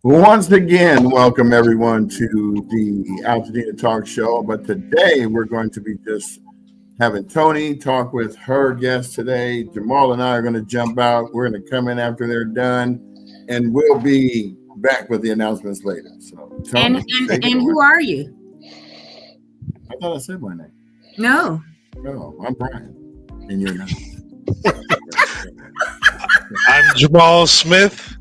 Once again, welcome everyone to the AltadenaTalks show. But today we're going to be just having Toni talk with her guest today. Jamal and I are going to jump out. We're going to come in after they're done, and we'll be back with the announcements later. So, Toni, and who are you? I thought I said my name. No. No, I'm Brian, and you're not. I'm Jamal Smith.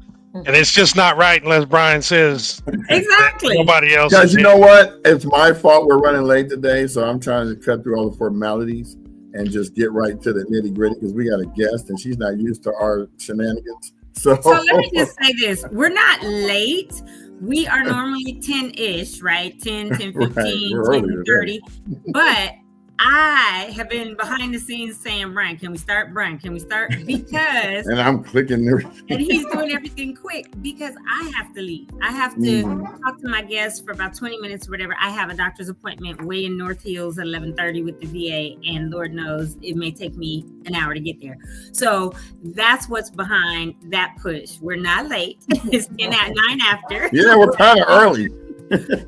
And it's just not right unless Brian says exactly. Nobody else. Guys, you know what? It's my fault we're running late today, so I'm trying to cut through all the formalities and just get right to the nitty gritty because we got a guest and she's not used to our shenanigans. So let me just say this. We're not late. We are normally 10-ish, right? 10, 15, right. 10, 30. But I have been behind the scenes saying, Brian, can we start? Brian, can we start? Because and I'm clicking everything. And he's doing everything quick because I have to leave. I have to talk to my guests for about 20 minutes or whatever. I have a doctor's appointment way in North Hills at 11:30 with the VA, and Lord knows it may take me an hour to get there. So that's what's behind that push. We're not late. It's 9 after. Yeah, we're kind of early.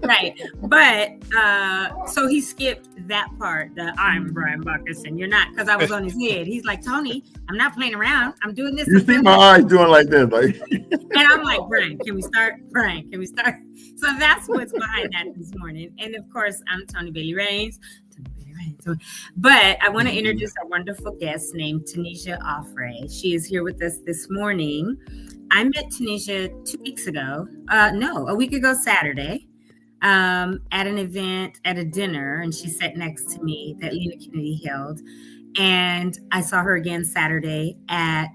Right. But so he skipped that part, the I'm Brian Bacchus and you're not, because I was on his head. He's like, Toni, I'm not playing around. I'm doing this. You see my eyes doing like this. Like. And I'm like, Brian, can we start? Brian, can we start? So that's what's behind that this morning. And of course, I'm Toni Bailey Rains. But I want to introduce our wonderful guest named Tunisia Offray. She is here with us this morning. I met Tunisia 2 weeks ago. A week ago Saturday, at an event, at a dinner, and she sat next to me that Lena Kennedy held. And I saw her again Saturday at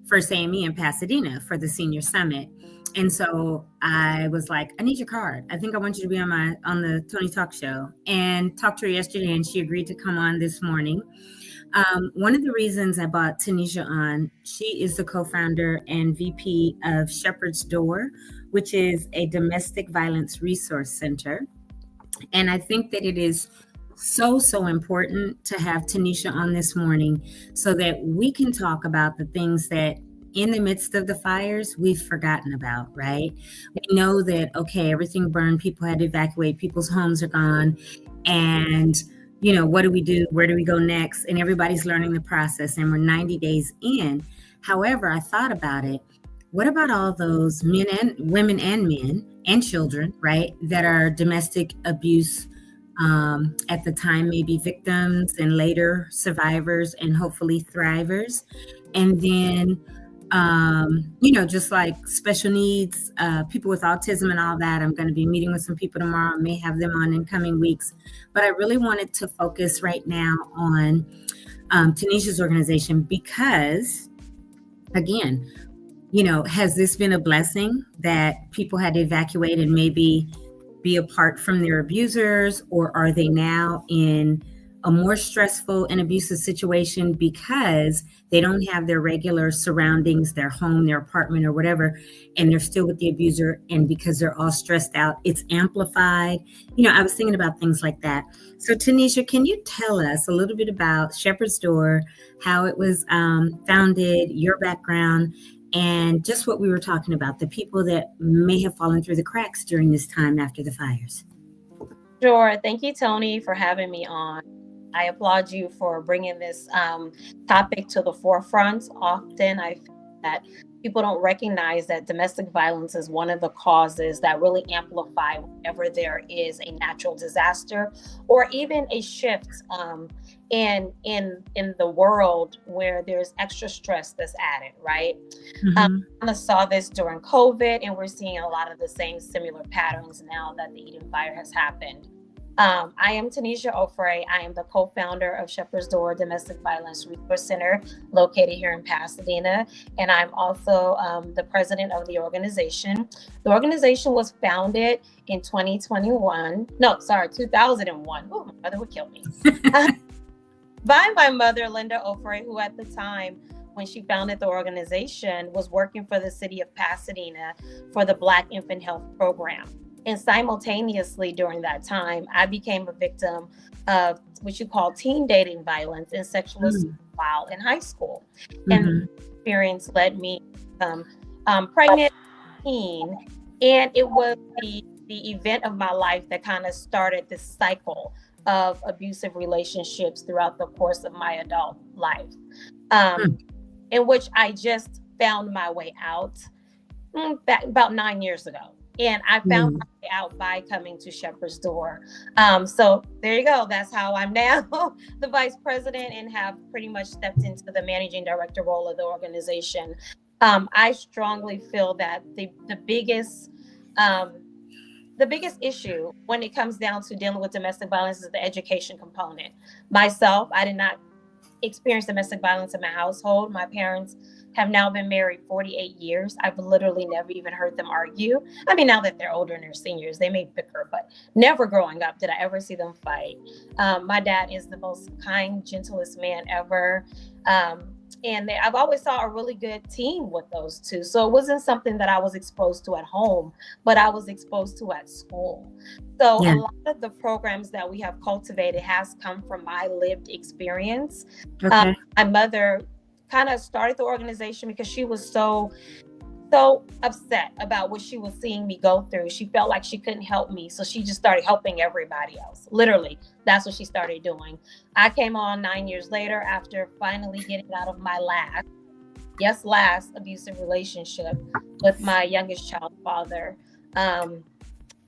First AME in Pasadena for the Senior Summit. And so I was like, I need your card. I think I want you to be on the Toni Talk show. And talked to her yesterday, and she agreed to come on this morning. One of the reasons I brought Tunisia on, she is the co-founder and VP of Shepherd's Door, which is a domestic violence resource center. And I think that it is so important to have Tunisia on this morning so that we can talk about the things that in the midst of the fires, we've forgotten about, right? We know that, okay, everything burned, people had to evacuate, people's homes are gone, and what do we do? Where do we go next? And everybody's learning the process, and we're 90 days in. However, I thought about it. What about all those women and men and children, right, that are domestic abuse at the time, maybe victims and later survivors and hopefully thrivers? And then just like special needs, people with autism and all that. I'm going to be meeting with some people tomorrow. I may have them on in coming weeks. But I really wanted to focus right now on Tunisia's organization because, again, has this been a blessing that people had to evacuate and maybe be apart from their abusers, or are they now in a more stressful and abusive situation because they don't have their regular surroundings, their home, their apartment, or whatever, and they're still with the abuser, and because they're all stressed out, it's amplified. I was thinking about things like that. So Tunisia, can you tell us a little bit about Shepherd's Door, how it was founded, your background, and just what we were talking about, the people that may have fallen through the cracks during this time after the fires? Sure. Thank you, Toni, for having me on. I applaud you for bringing this topic to the forefront. Often I feel that people don't recognize that domestic violence is one of the causes that really amplify whenever there is a natural disaster or even a shift in the world where there's extra stress that's added, right? I saw this during COVID, and we're seeing a lot of the same similar patterns now that the Eden Fire has happened. I am Tunisia Offray. I am the co-founder of Shepherd's Door Domestic Violence Resource Center located here in Pasadena. And I'm also the president of the organization. The organization was founded in 2001. Oh, my mother would kill me. By my mother, Linda Offray, who at the time when she founded the organization was working for the city of Pasadena for the Black Infant Health Program. And simultaneously during that time, I became a victim of what you call teen dating violence and sexual assault while in high school. And the experience led me pregnant teen And it was the event of my life that kind of started this cycle of abusive relationships throughout the course of my adult life, in which I just found my way out back about 9 years ago. And I found my way out by coming to Shepherd's Door. So there you go. That's how I'm now the vice president and have pretty much stepped into the managing director role of the organization. I strongly feel that the biggest issue when it comes down to dealing with domestic violence is the education component. Myself, I did not experience domestic violence in my household. My parents have now been married 48 years. I've literally never even heard them argue. I mean, now that they're older and they're seniors, they may bicker, but never growing up did I ever see them fight. My dad is the most kind, gentlest man ever. And I've always saw a really good team with those two. So it wasn't something that I was exposed to at home, but I was exposed to at school. So a lot of the programs that we have cultivated has come from my lived experience. Okay. My mother kind of started the organization because she was so upset about what she was seeing me go through. She felt like she couldn't help me. So she just started helping everybody else. Literally, that's what she started doing. I came on 9 years later after finally getting out of my last abusive relationship with my youngest child's father.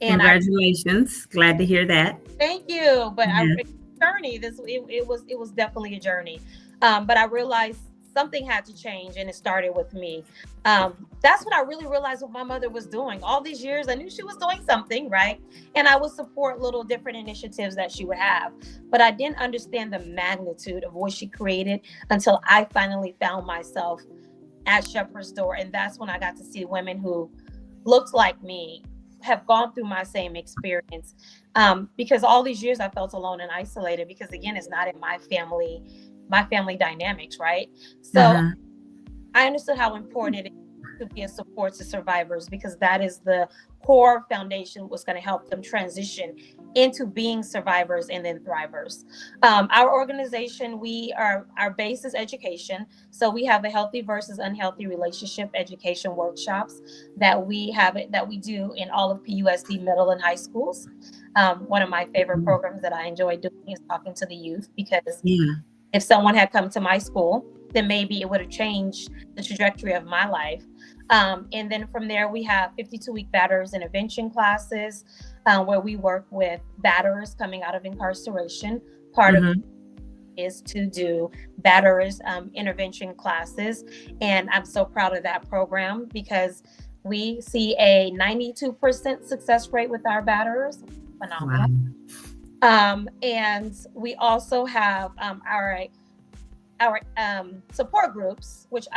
Congratulations. Glad to hear that. Thank you. But it was definitely a journey. But I realized something had to change, and it started with me. That's when I really realized what my mother was doing. All these years, I knew she was doing something, right? And I would support little different initiatives that she would have. But I didn't understand the magnitude of what she created until I finally found myself at Shepherd's Door. And that's when I got to see women who looked like me, have gone through my same experience. Because all these years I felt alone and isolated because, again, it's not in my family dynamics, right? So I understood how important it is to be a support to survivors, because that is the core foundation what's going to help them transition into being survivors and then thrivers. Our organization, our base is education. So we have a healthy versus unhealthy relationship education workshops that we do in all of PUSD middle and high schools. One of my favorite programs that I enjoy doing is talking to the youth, because if someone had come to my school, then maybe it would have changed the trajectory of my life. And then from there, we have 52-week batterers intervention classes where we work with batterers coming out of incarceration. Part of it is to do batterers intervention classes. And I'm so proud of that program because we see a 92% success rate with our batterers. Phenomenal. Wow. And we also have our support groups, which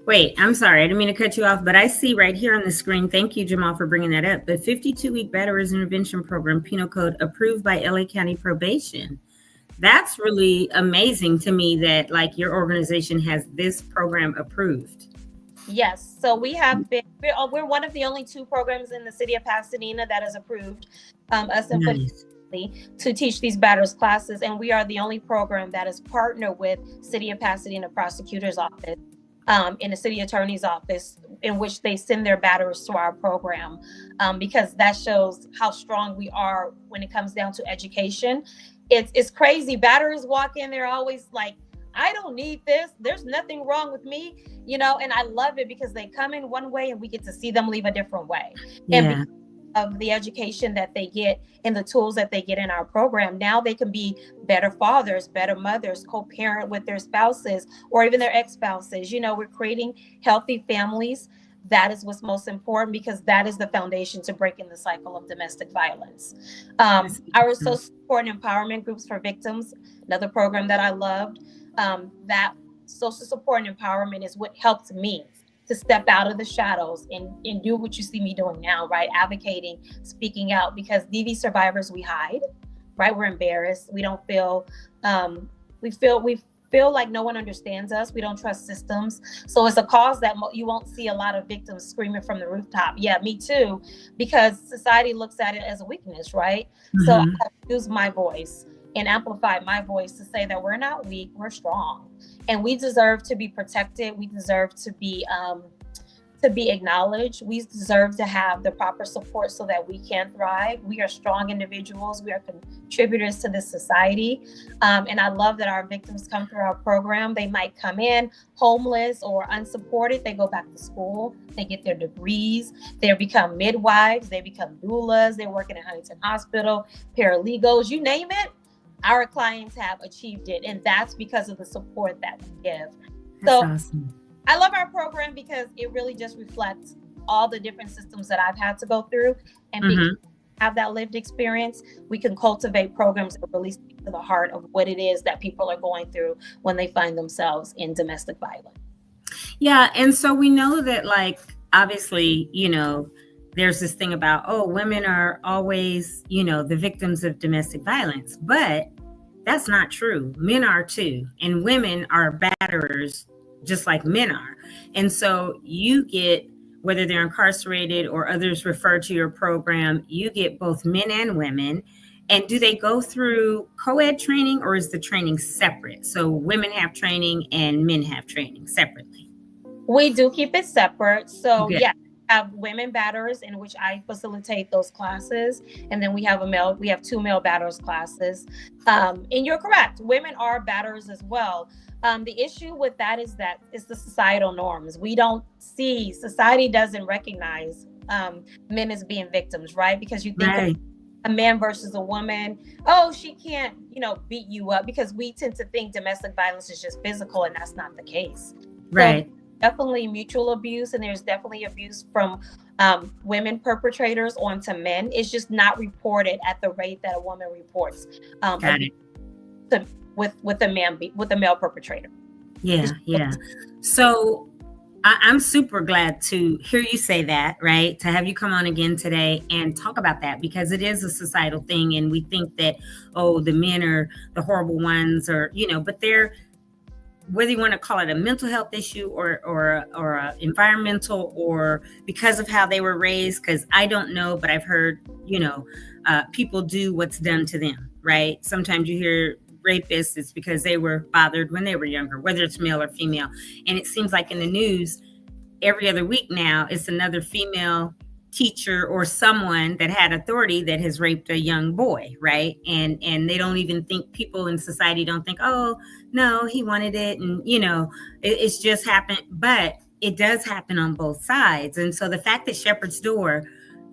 Wait, I'm sorry. I didn't mean to cut you off, but I see right here on the screen, thank you, Jamal, for bringing that up, the 52-week batterers intervention program, penal code approved by LA County Probation. That's really amazing to me that your organization has this program approved. Yes. So we're one of the only 2 programs in the city of Pasadena that is approved to teach these batterers classes. And we are the only program that is partnered with City of Pasadena Prosecutor's Office in the city attorney's office, in which they send their batterers to our program, because that shows how strong we are when it comes down to education. It's crazy. Batterers walk in, they're always like, I don't need this. There's nothing wrong with me, and I love it because they come in one way and we get to see them leave a different way. And because of the education that they get and the tools that they get in our program, now they can be better fathers, better mothers, co-parent with their spouses or even their ex-spouses. We're creating healthy families. That is what's most important, because that is the foundation to breaking the cycle of domestic violence. Our social support and empowerment groups for victims, another program that I loved. That social support and empowerment is what helped me to step out of the shadows and do what you see me doing now, right? Advocating, speaking out, because DV survivors, we hide, right? We're embarrassed. We don't feel, we feel like no one understands us. We don't trust systems. So it's a cause that you won't see a lot of victims screaming from the rooftop. Yeah, me too, because society looks at it as a weakness, right? So I have to use my voice and amplify my voice to say that we're not weak, we're strong. And we deserve to be protected. We deserve to be to be acknowledged. We deserve to have the proper support so that we can thrive. We are strong individuals. We are contributors to this society. And I love that our victims come through our program. They might come in homeless or unsupported. They go back to school. They get their degrees. They become midwives. They become doulas. They're working at Huntington Hospital, paralegals, you name it. Our clients have achieved it. And that's because of the support that we give. That's awesome. I love our program because it really just reflects all the different systems that I've had to go through, and because we have that lived experience, we can cultivate programs that really speak to the heart of what it is that people are going through when they find themselves in domestic violence. Yeah. And so we know that, like, obviously, there's this thing about, women are always, the victims of domestic violence, but that's not true. Men are too. And women are batterers just like men are. And so you get, whether they're incarcerated or others refer to your program, you get both men and women. And do they go through co-ed training, or is the training separate? So women have training and men have training separately? We do keep it separate. So Okay. yeah, we have women batterers in which I facilitate those classes. And then we have we have 2 male batterers classes. And you're correct. Women are batterers as well. The issue with that is that it's the societal norms. Society doesn't recognize men as being victims, right? Because you think of a man versus a woman. Oh, she can't, beat you up, because we tend to think domestic violence is just physical, and that's not the case. Right. So definitely mutual abuse, and there's definitely abuse from women perpetrators onto men. It's just not reported at the rate that a woman reports. Got it. With a male perpetrator. Yeah. So I'm super glad to hear you say that, right? To have you come on again today and talk about that, because it is a societal thing. And we think that, the men are the horrible ones, or, but they're, whether you want to call it a mental health issue or a environmental, or because of how they were raised, because I don't know, but I've heard, people do what's done to them, right? Sometimes you hear rapists, it's because they were bothered when they were younger, whether it's male or female. And it seems like in the news every other week now, it's another female teacher or someone that had authority that has raped a young boy, right? And they don't even think, people in society don't think, oh no, he wanted it, and it's just happened. But it does happen on both sides. And so the fact that Shepherd's Door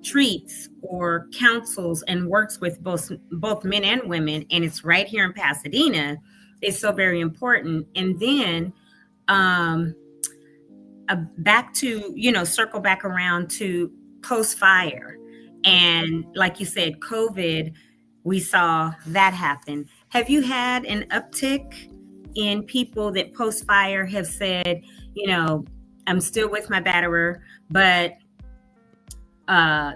treats or counsels and works with both men and women, and it's right here in Pasadena, is so very important. And then back to, circle back around to post-fire. And like you said, COVID, we saw that happen. Have you had an uptick in people that post-fire have said, I'm still with my batterer, but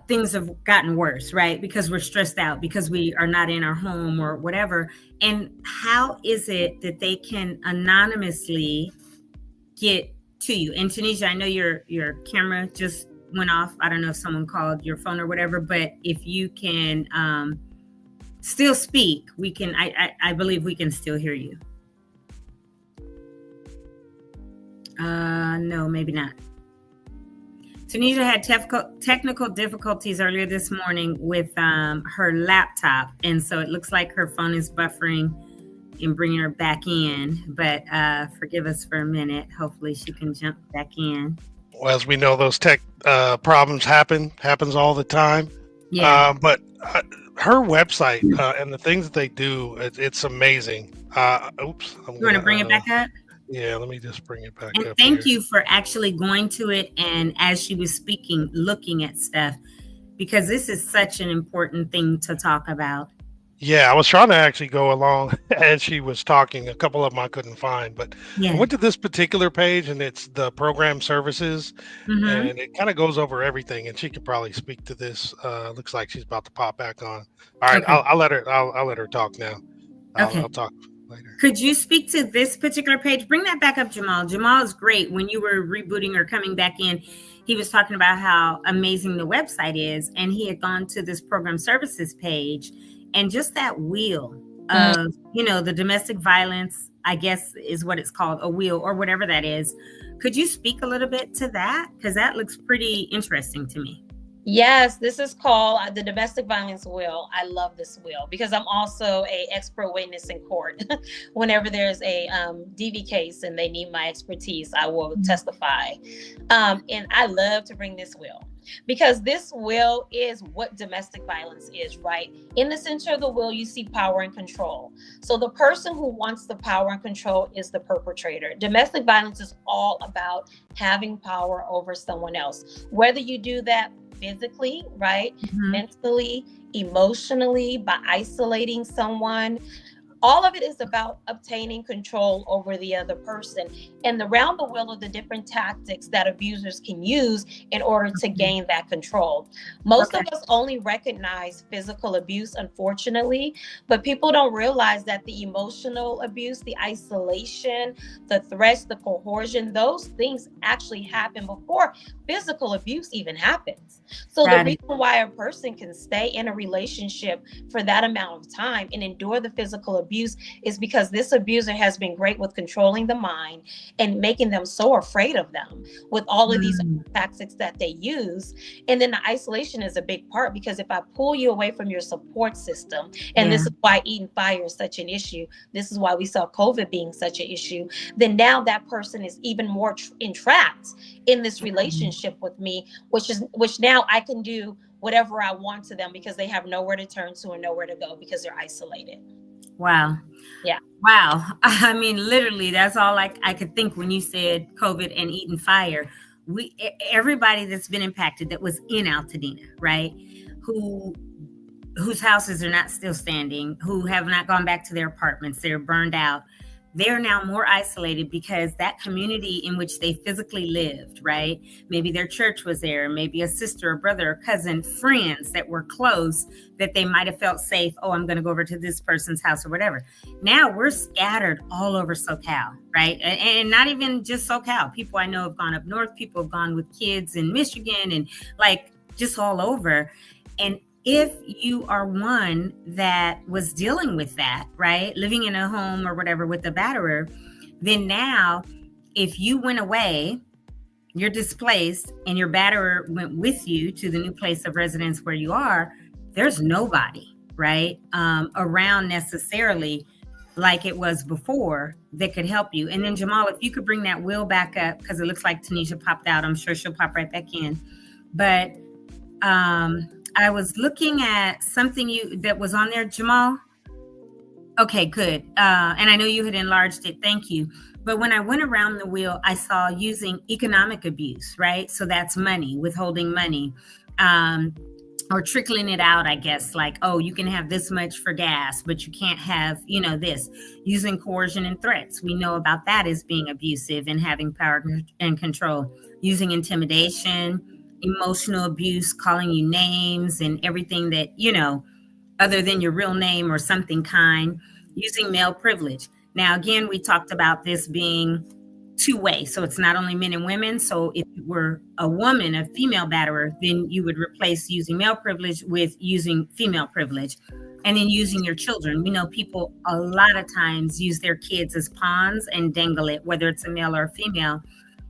things have gotten worse, right? Because we're stressed out, because we are not in our home or whatever. And how is it that they can anonymously get to you? And Tunisia, I know your camera just went off. I don't know if someone called your phone or whatever, but if you can still speak, we can, I believe we can still hear you. No, maybe not. Tunisia had technical difficulties earlier this morning with her laptop. And so it looks like her phone is buffering and bringing her back in. But forgive us for a minute. Hopefully she can jump back in. Well, as we know, those tech problems happens all the time. Yeah. But her website and the things that they do, it's amazing. Oops. You want to bring it back up? Yeah, let me just bring it back and up. Thank you for actually going to it, and as she was speaking, looking at stuff, because this is such an important thing to talk about. Yeah, I was trying to actually go along as she was talking. A couple of them I couldn't find, but I went to this particular page, and it's the program services, and it kind of goes over everything. And she could probably speak to this. Looks like she's about to pop back on. All right, okay. I'll let her talk now. I'll talk later. Could you speak to this particular page? Bring that back up, Jamal. Jamal is great. When you were rebooting or coming back in, he was talking about how amazing the website is, and he had gone to this program services page, and just that wheel of, the domestic violence I guess is what it's called, a wheel or whatever that is. Could you speak a little bit to that? Because that looks pretty interesting to me. Yes, this is called the domestic violence wheel. I love this wheel because I'm also a expert witness in court. Whenever there's a DV case and they need my expertise, I will testify. And I love to bring this wheel because this wheel is what domestic violence is, right? In the center of the wheel, you see power and control. So the person who wants the power and control is the perpetrator. Domestic violence is all about having power over someone else. Whether you do that physically, right? Mentally, emotionally, by isolating someone. All of it is about obtaining control over the other person. And around the wheel of the different tactics that abusers can use in order to gain that control. Most of us only recognize physical abuse, unfortunately, but people don't realize that the emotional abuse, the isolation, the threats, the coercion, those things actually happen before physical abuse even happens. So the reason why a person can stay in a relationship for that amount of time and endure the physical abuse is because this abuser has been great with controlling the mind and making them so afraid of them with all of these tactics that they use. And then the isolation is a big part, because if I pull you away from your support system, and this is why eating fire is such an issue, this is why we saw COVID being such an issue, then now that person is even more entrapped in this relationship with me, which now I can do whatever I want to them because they have nowhere to turn to and nowhere to go because they're isolated. Wow. Yeah. Wow. I mean, literally, that's all I could think when you said COVID and eating fire. Everybody that's been impacted that was in Altadena, right? Whose houses are not still standing, who have not gone back to their apartments, they're burned out. They're now more isolated because that community in which they physically lived, right? Maybe their church was there, maybe a sister, a brother, a cousin, friends that were close that they might have felt safe. Oh, I'm going to go over to this person's house or whatever. Now we're scattered all over SoCal, right? And not even just SoCal. People I know have gone up north. People have gone with kids in Michigan and like just all over. And if you are one that was dealing with that, right, living in a home or whatever with the batterer, then now if you went away, you're displaced and your batterer went with you to the new place of residence where you are, there's nobody, right, around necessarily like it was before that could help you. And then Jamal, if you could bring that wheel back up, because it looks like Tunisia popped out. I'm sure she'll pop right back in. But I was looking at something that was on there, Jamal. Okay, good. And I know you had enlarged it. Thank you. But when I went around the wheel, I saw using economic abuse, right? So that's money, withholding money, or trickling it out, I guess, like, oh, you can have this much for gas, but you can't have, this. Using coercion and threats. We know about that as being abusive and having power and control. Using intimidation, emotional abuse, calling you names and everything that, other than your real name or something kind, using male privilege. Now, again, we talked about this being two-way. So it's not only men and women. So if you were a woman, a female batterer, then you would replace using male privilege with using female privilege. And then using your children. We know people a lot of times use their kids as pawns and dangle it, whether it's a male or a female.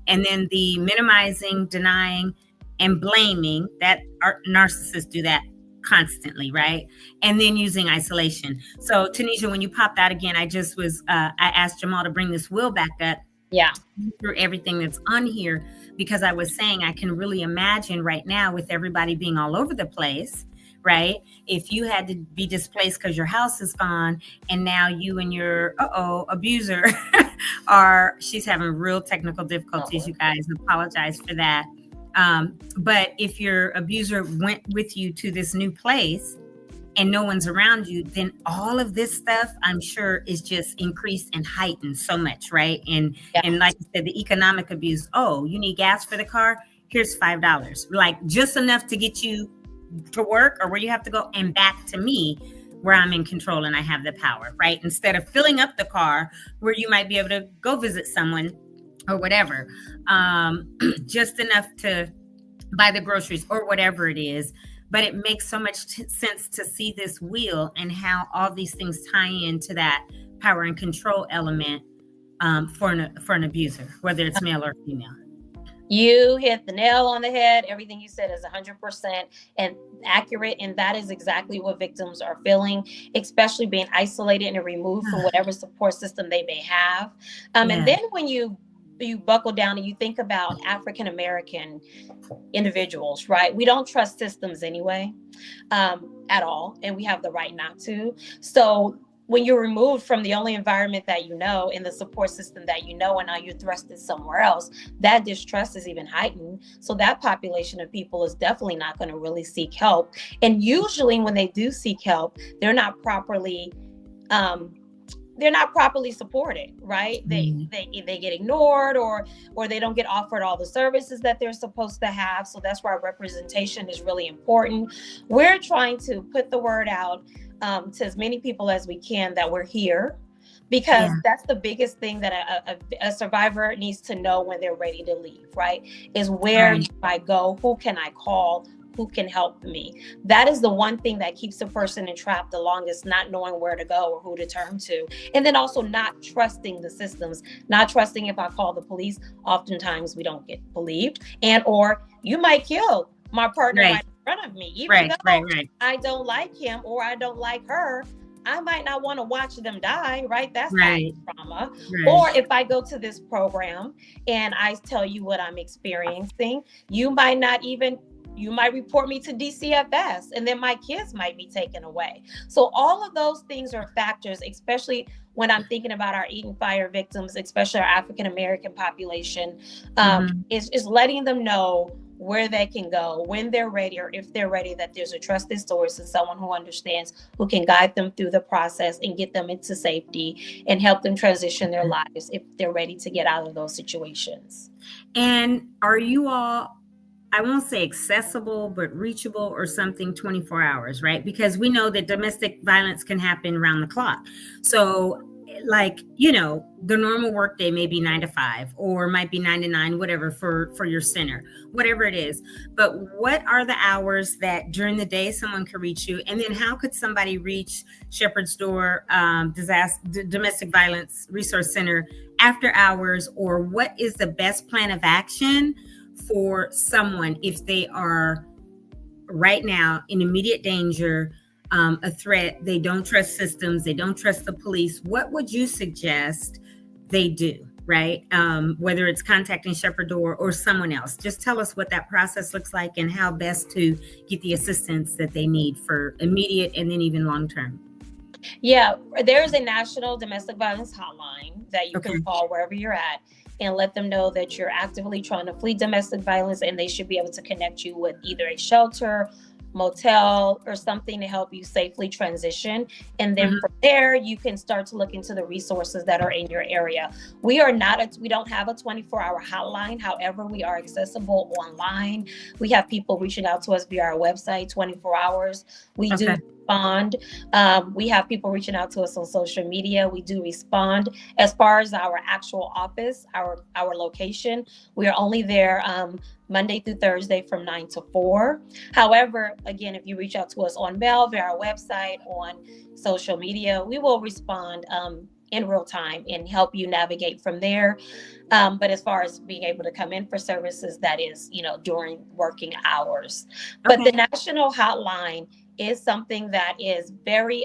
And then the minimizing, denying, and blaming, that our narcissists do that constantly, right? And then using isolation. So Tunisia, when you popped out again, I asked Jamal to bring this wheel back up. Yeah. Through everything that's on here, because I was saying I can really imagine right now with everybody being all over the place, right? If you had to be displaced because your house is gone and now you and your abuser she's having real technical difficulties, you guys, apologize for that. But if your abuser went with you to this new place and no one's around you, then all of this stuff, I'm sure, is just increased and heightened so much, right? And like I said, the economic abuse, you need gas for the car? Here's $5. Like just enough to get you to work or where you have to go and back to me where I'm in control and I have the power, right? Instead of filling up the car where you might be able to go visit someone or whatever, just enough to buy the groceries or whatever it is. But it makes so much sense to see this wheel and how all these things tie into that power and control element for an abuser, whether it's male or female. You hit the nail on the head. Everything you said is 100% and accurate. And that is exactly what victims are feeling, especially being isolated and removed from whatever support system they may have. And then when you buckle down and you think about African-American individuals, right? We don't trust systems anyway, at all. And we have the right not to. So when you're removed from the only environment that you know and the support system that you know, and now you're thrusted somewhere else, that distrust is even heightened. So that population of people is definitely not going to really seek help. And usually when they do seek help, they're not properly supported, right? They get ignored or they don't get offered all the services that they're supposed to have. So that's why representation is really important. We're trying to put the word out to as many people as we can that we're here, because that's the biggest thing that a survivor needs to know when they're ready to leave, right? Is where do I go? Who can I call? Who can help me? That is the one thing that keeps a person entrapped the longest, not knowing where to go or who to turn to. And then also not trusting the systems, not trusting if I call the police, oftentimes we don't get believed, and or you might kill my partner right in front of me. Even though I don't like him or I don't like her, I might not want to watch them die, right? That's trauma. Or if I go to this program and I tell you what I'm experiencing, you might report me to DCFS, and then my kids might be taken away. So all of those things are factors, especially when I'm thinking about our Eaton Fire victims, especially our African-American population, is letting them know where they can go when they're ready, or if they're ready, that there's a trusted source and someone who understands, who can guide them through the process and get them into safety and help them transition their lives if they're ready to get out of those situations. And are you all, I won't say accessible, but reachable or something 24 hours, right? Because we know that domestic violence can happen around the clock. So like, the normal workday may be 9 to 5 or might be 9 to 9, whatever, for your center, whatever it is. But what are the hours that during the day someone could reach you? And then how could somebody reach Shepherd's Door Domestic Violence Resource Center after hours? Or what is the best plan of action for someone if they are right now in immediate danger, a threat, they don't trust systems, they don't trust the police? What would you suggest they do, right? Whether it's contacting Shepherd Door or someone else. Just tell us what that process looks like and how best to get the assistance that they need for immediate and then even long term. Yeah, there's a national domestic violence hotline that you can call wherever you're at and let them know that you're actively trying to flee domestic violence, and they should be able to connect you with either a shelter, motel, or something to help you safely transition. And then from there, you can start to look into the resources that are in your area. We don't have a 24-hour hotline. However, we are accessible online. We have people reaching out to us via our website 24 hours. We do respond. We have people reaching out to us on social media. We do respond. As far as our actual office, our location, we are only there Monday through Thursday from 9 to 4. However, again, if you reach out to us on mail, via our website, on social media, we will respond in real time and help you navigate from there. But as far as being able to come in for services, that is, during working hours. But the national hotline is something that is very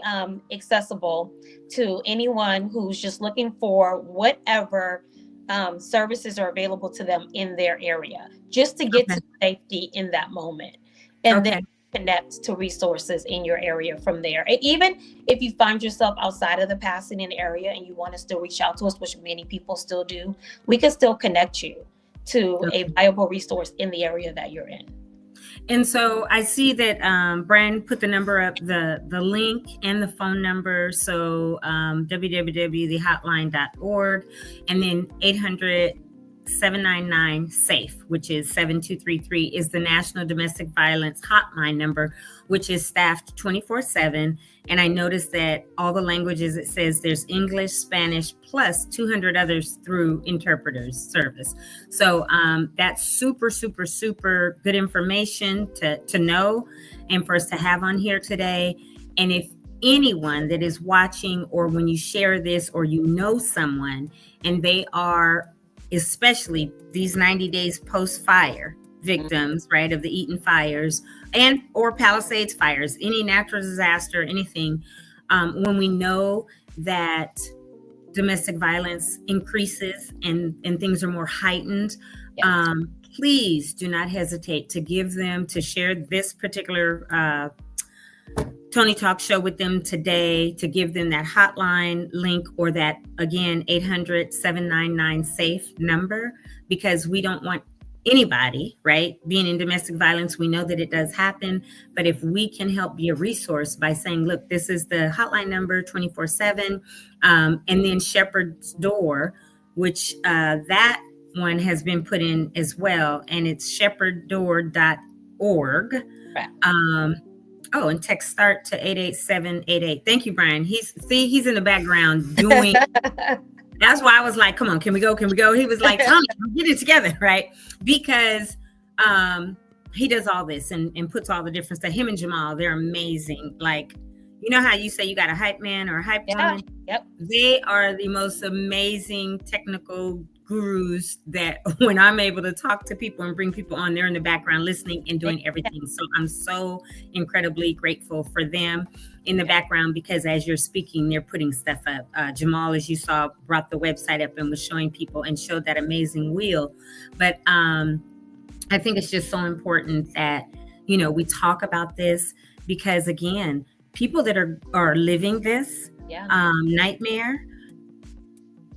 accessible to anyone who's just looking for whatever services are available to them in their area, just to get to safety in that moment, and then connect to resources in your area from there. And even if you find yourself outside of the Pasadena area and you want to still reach out to us, which many people still do, we can still connect you to a viable resource in the area that you're in. And so I see that Brian put the number up, the link and the phone number. So www.thehotline.org, and then 800-799-SAFE, which is 7233, is the National Domestic Violence Hotline number, which is staffed 24/7. And I noticed that all the languages, it says there's English, Spanish, plus 200 others through interpreters service. So that's super, super, super good information to know and for us to have on here today. And if anyone that is watching, or when you share this, or you know someone and they are, especially these 90 days post-fire victims, right, of the Eaton fires and or Palisades fires, any natural disaster, anything, when we know that domestic violence increases and things are more heightened, please do not hesitate to to share this particular Toni Talk show with them today, to give them that hotline link, or that, again, 800-799-SAFE number, because we don't want anybody, right, being in domestic violence. We know that it does happen, but if we can help be a resource by saying, look, this is the hotline number 24/7, and then Shepherd's Door, which that one has been put in as well, and it's shepherddoor.org. Oh, and text start to 88788. Thank you, Brian. He's in the background doing. That's why I was like, come on, can we go? Can we go? He was like, Toni, get it together, right? Because he does all this and puts all the different stuff. Him and Jamal, they're amazing. Like, you know how you say you got a hype man or a hype woman? Yep. They are the most amazing technical gurus that when I'm able to talk to people and bring people on, they're in the background listening and doing everything. So I'm so incredibly grateful for them in the background, because as you're speaking, they're putting stuff up. Jamal, as you saw, brought the website up and was showing people and showed that amazing wheel. But I think it's just so important that, you know, we talk about this, because again, people that are living this nightmare,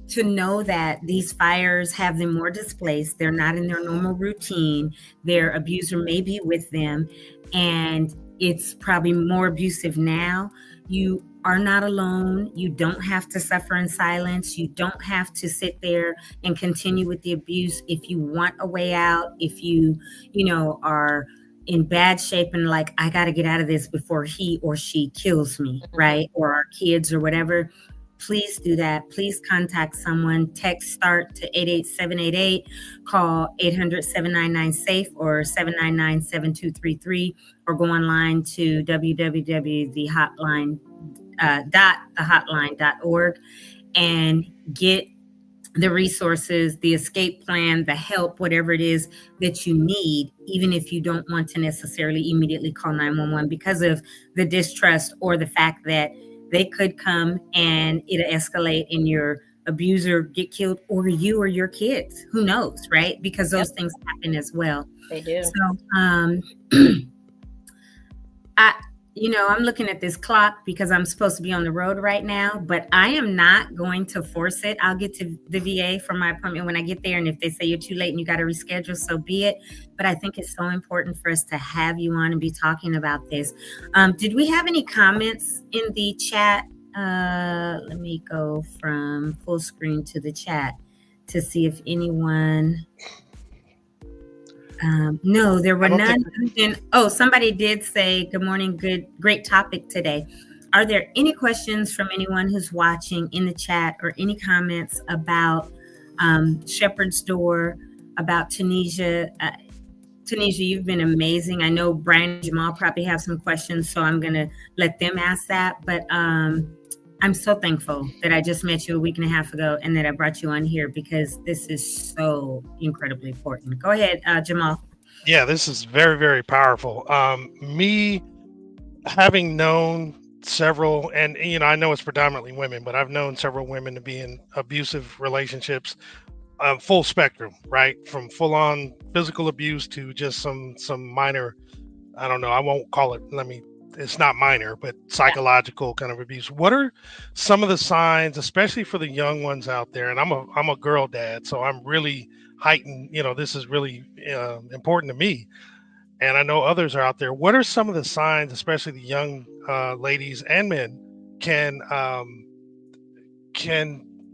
to know that these fires have them more displaced. They're not in their normal routine. Their abuser may be with them, and it's probably more abusive now. You are not alone. You don't have to suffer in silence. You don't have to sit there and continue with the abuse. If you want a way out, if you are in bad shape and like, I got to get out of this before he or she kills me, right? Or our kids or whatever, please do that. Please contact someone. Text start to 88788. Call 800-799-SAFE or 799-7233, or go online to www.thehotline.org and get the resources, the escape plan, the help, whatever it is that you need, even if you don't want to necessarily immediately call 911 because of the distrust or the fact that they could come and it'll escalate and your abuser get killed, or you or your kids. Who knows, right? Because those things happen as well. They do. So, I'm looking at this clock because I'm supposed to be on the road right now, but I am not going to force it. I'll get to the VA for my appointment when I get there. And if they say you're too late and you got to reschedule, so be it. But I think it's so important for us to have you on and be talking about this. Did we have any comments in the chat? Let me go from full screen to the chat to see if anyone... no, there were none. Somebody did say, good morning, great topic today. Are there any questions from anyone who's watching in the chat, or any comments about Shepherd's Door, about Tunisia? Tunisia, you've been amazing. I know Brian and Jamal probably have some questions, so I'm going to let them ask that. But I'm so thankful that I just met you a week and a half ago and that I brought you on here, because this is so incredibly important. Go ahead, Jamal. Yeah, this is very, very powerful. Me having known several, and I know it's predominantly women, but I've known several women to be in abusive relationships, full spectrum, right? From full on physical abuse to just some minor, I don't know, I won't call it, it's not minor, but psychological kind of abuse. What are some of the signs, especially for the young ones out there? And I'm a girl dad, so I'm really heightened. This is really important to me, and I know others are out there. What are some of the signs, especially the young ladies and men can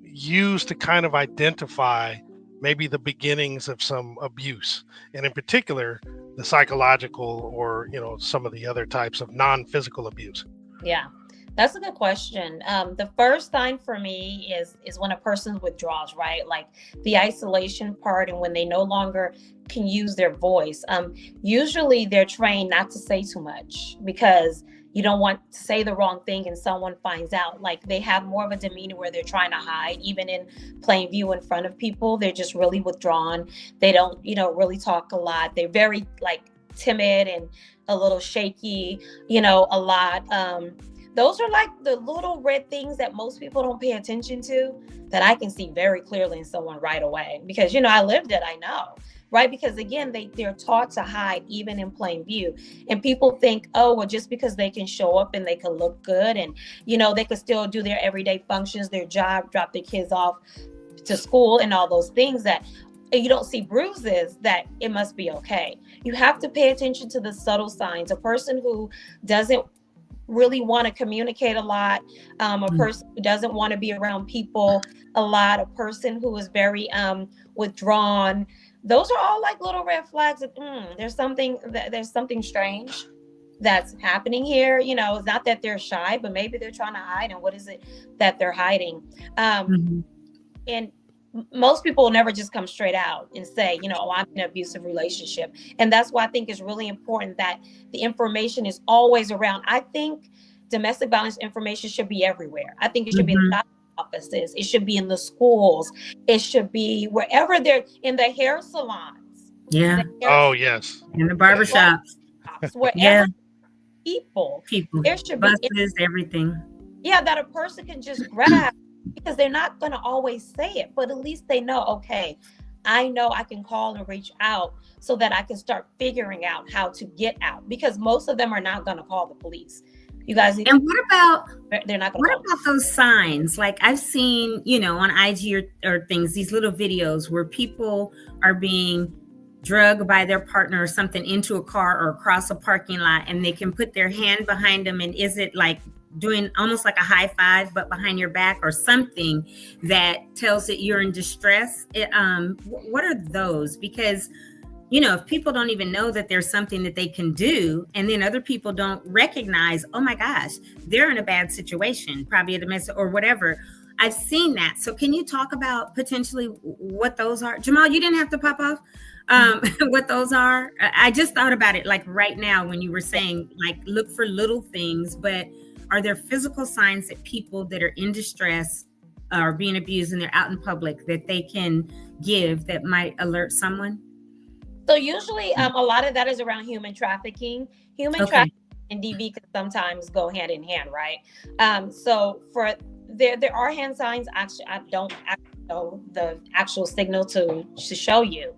use to kind of identify maybe the beginnings of some abuse, and in particular the psychological or some of the other types of non-physical abuse? Yeah, that's a good question. The first sign for me is when a person withdraws, right? Like the isolation part, and when they no longer can use their voice. Usually they're trained not to say too much, because you don't want to say the wrong thing and someone finds out. Like, they have more of a demeanor where they're trying to hide, even in plain view in front of people. They're just really withdrawn. They don't, really talk a lot. They're very like timid and a little shaky, a lot. Those are like the little red things that most people don't pay attention to, that I can see very clearly in someone right away, because, I lived it, I know. Right? Because again, they're taught to hide even in plain view. And people think, oh, well, just because they can show up and they can look good and, they can still do their everyday functions, their job, drop their kids off to school and all those things, that you don't see bruises, that it must be okay. You have to pay attention to the subtle signs. A person who doesn't really want to communicate a lot, a person who doesn't want to be around people a lot, a person who is very withdrawn. Those are all like little red flags of there's something strange that's happening here. It's not that they're shy, but maybe they're trying to hide. And what is it that they're hiding? And most people will never just come straight out and say, oh, I'm in an abusive relationship. And that's why I think it's really important that the information is always around. I think domestic violence information should be everywhere. I think it should be in the offices. It should be in the schools. It should be wherever they're in the hair salons. Yeah. Yes. In the barbershops. Wherever people. There should be buses, everything. Yeah, that a person can just grab, because they're not going to always say it, but at least they know, okay, I know I can call and reach out so that I can start figuring out how to get out, because most of them are not going to call the police. You guys, and what about they're not going what about those signs? Like I've seen, on IG or things, these little videos where people are being drugged by their partner or something into a car or across a parking lot, and they can put their hand behind them, and is it like doing almost like a high five but behind your back, or something that tells that you're in distress? What are those? Because if people don't even know that there's something that they can do, and then other people don't recognize, oh my gosh, they're in a bad situation, probably a domestic or whatever. I've seen that. So can you talk about potentially what those are? Jamal, you didn't have to pop off what those are. I just thought about it like right now when you were saying, like, look for little things, but are there physical signs that people that are in distress are being abused and they're out in public that they can give that might alert someone? So usually a lot of that is around human trafficking. Trafficking and DV can sometimes go hand in hand, right? So for there are hand signs. Actually, I don't know the actual signal to show you,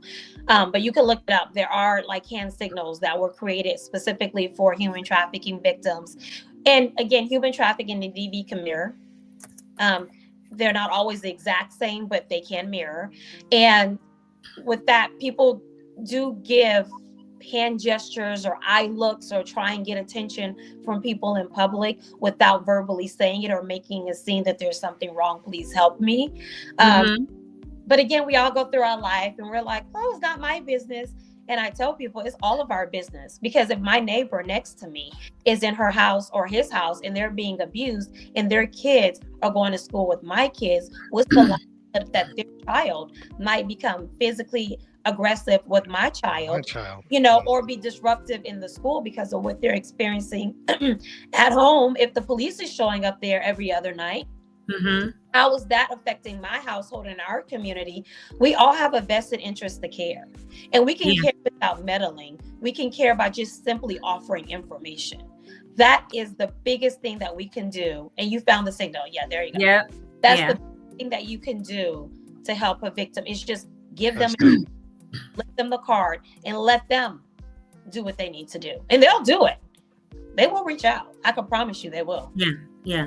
but you can look it up. There are like hand signals that were created specifically for human trafficking victims. And again, human trafficking and DV can mirror. They're not always the exact same, but they can mirror. And with that, people do give hand gestures or eye looks or try and get attention from people in public without verbally saying it or making a scene that there's something wrong. Please help me. But again, we all go through our life and we're like, oh, it's not my business. And I tell people it's all of our business, because if my neighbor next to me is in her house or his house and they're being abused and their kids are going to school with my kids, what's the likelihood that their child might become physically aggressive with my child, or be disruptive in the school because of what they're experiencing at home? If the police is showing up there every other night, how is that affecting my household and our community? We all have a vested interest to care, and we can care without meddling. We can care by just simply offering information. That is the biggest thing that we can do. And you found the signal. Yeah, there you go. Yeah, that's the thing that you can do to help a victim, is just give them, let them the card and let them do what they need to do. And they'll do it. They will reach out. I can promise you they will. Yeah.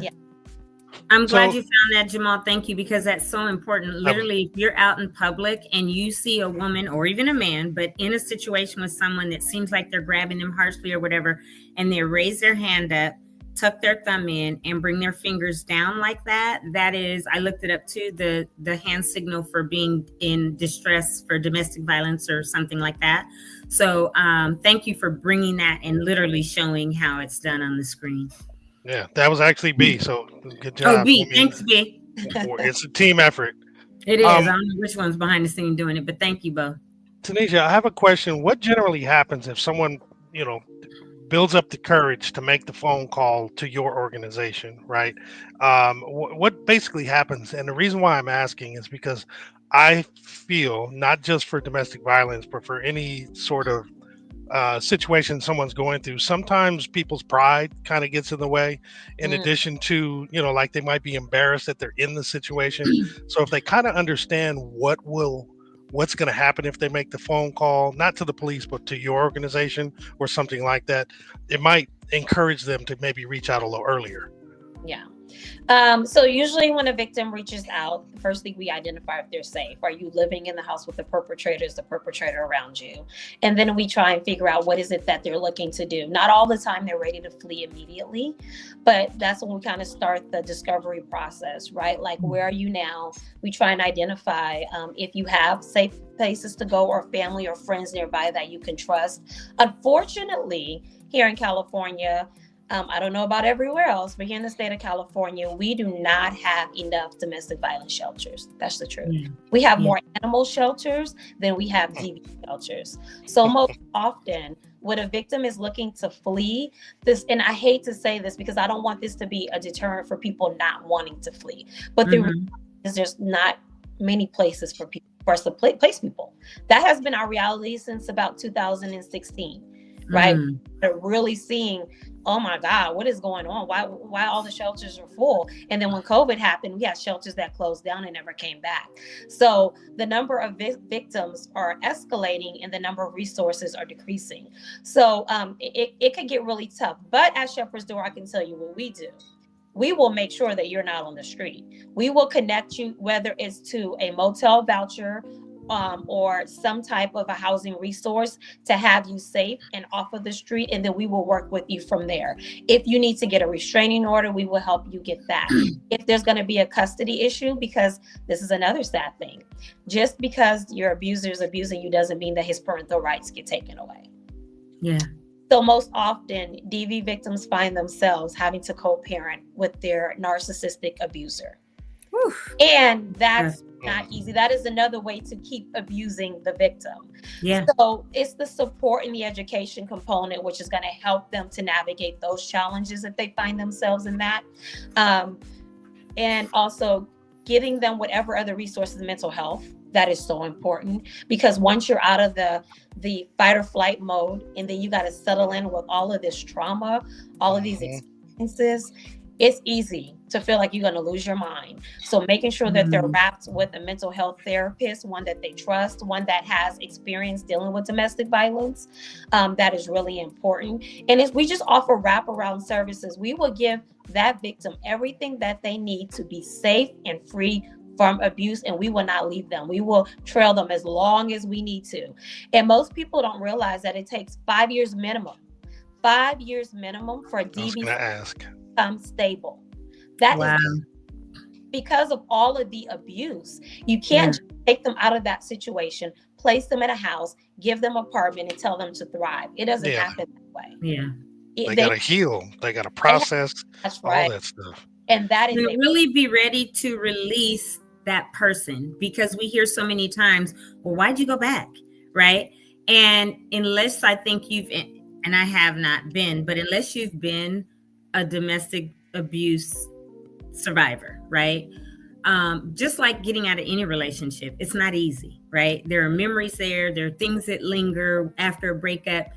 I'm glad you found that, Jamal. Thank you, because that's so important. Literally, if you're out in public and you see a woman or even a man, but in a situation with someone that seems like they're grabbing them harshly or whatever, and they raise their hand up, tuck their thumb in, and bring their fingers down like that, that is, I looked it up too, the hand signal for being in distress for domestic violence or something like that. So thank you for bringing that and literally showing how it's done on the screen. Yeah, that was actually B. So good job. Oh, B. Thanks, B. It's a team effort. It is. I don't know which one's behind the scene doing it, but thank you, Bo. Tunisia, I have a question. What generally happens if someone, builds up the courage to make the phone call to your organization, right? What basically happens, and the reason why I'm asking is because I feel not just for domestic violence, but for any sort of situation someone's going through, sometimes people's pride kind of gets in the way, in addition to, like they might be embarrassed that they're in the situation. So if they kind of understand what's going to happen if they make the phone call, not to the police, but to your organization or something like that, it might encourage them to maybe reach out a little earlier. Yeah. So usually when a victim reaches out, the first thing we identify if they're safe. Are you living in the house with the perpetrator? Is the perpetrator around you? And then we try and figure out what is it that they're looking to do. Not all the time they're ready to flee immediately, but that's when we kind of start the discovery process, right? Like, where are you now? We try and identify if you have safe places to go or family or friends nearby that you can trust. Unfortunately, here in California, I don't know about everywhere else, but here in the state of California, we do not have enough domestic violence shelters. That's the truth. We have more animal shelters than we have DV shelters. So most often, when a victim is looking to flee, and I hate to say this because I don't want this to be a deterrent for people not wanting to flee, but the reality is there's not many places for us to place people. That has been our reality since about 2016, right? They're really seeing, oh my God, what is going on? Why all the shelters are full? And then when COVID happened, we had shelters that closed down and never came back. So the number of victims are escalating and the number of resources are decreasing. So it could get really tough. But at Shepherd's Door, I can tell you what we do. We will make sure that you're not on the street. We will connect you, whether it's to a motel voucher or some type of a housing resource to have you safe and off of the street. And then we will work with you from there. If you need to get a restraining order, we will help you get that. If there's going to be a custody issue, because this is another sad thing, just because your abuser is abusing you doesn't mean that his parental rights get taken away. Yeah. So most often DV victims find themselves having to co-parent with their narcissistic abuser. Oof. And that's not easy. That is another way to keep abusing the victim. Yeah. So it's the support and the education component, which is going to help them to navigate those challenges if they find themselves in that. And also giving them whatever other resources, mental health, that is so important, because once you're out of the fight or flight mode, and then you got to settle in with all of this trauma, all of these experiences, it's easy to feel like you're going to lose your mind. So making sure that they're wrapped with a mental health therapist, one that they trust, one that has experience dealing with domestic violence, that is really important. And if we just offer wraparound services, we will give that victim everything that they need to be safe and free from abuse, and we will not leave them. We will trail them as long as we need to. And most people don't realize that it takes 5 years minimum. 5 years minimum for a DV to become stable. That is because of all of the abuse. You can't take them out of that situation, place them in a house, give them an apartment, and tell them to thrive. It doesn't happen that way. Yeah. They got to heal. They got to process all that stuff. And that is really be ready to release that person, because we hear so many times, well, why'd you go back? Right. And unless I think and I have not been, but unless you've been a domestic abuse survivor, right? Just like getting out of any relationship, it's not easy, right? There are memories there are things that linger after a breakup.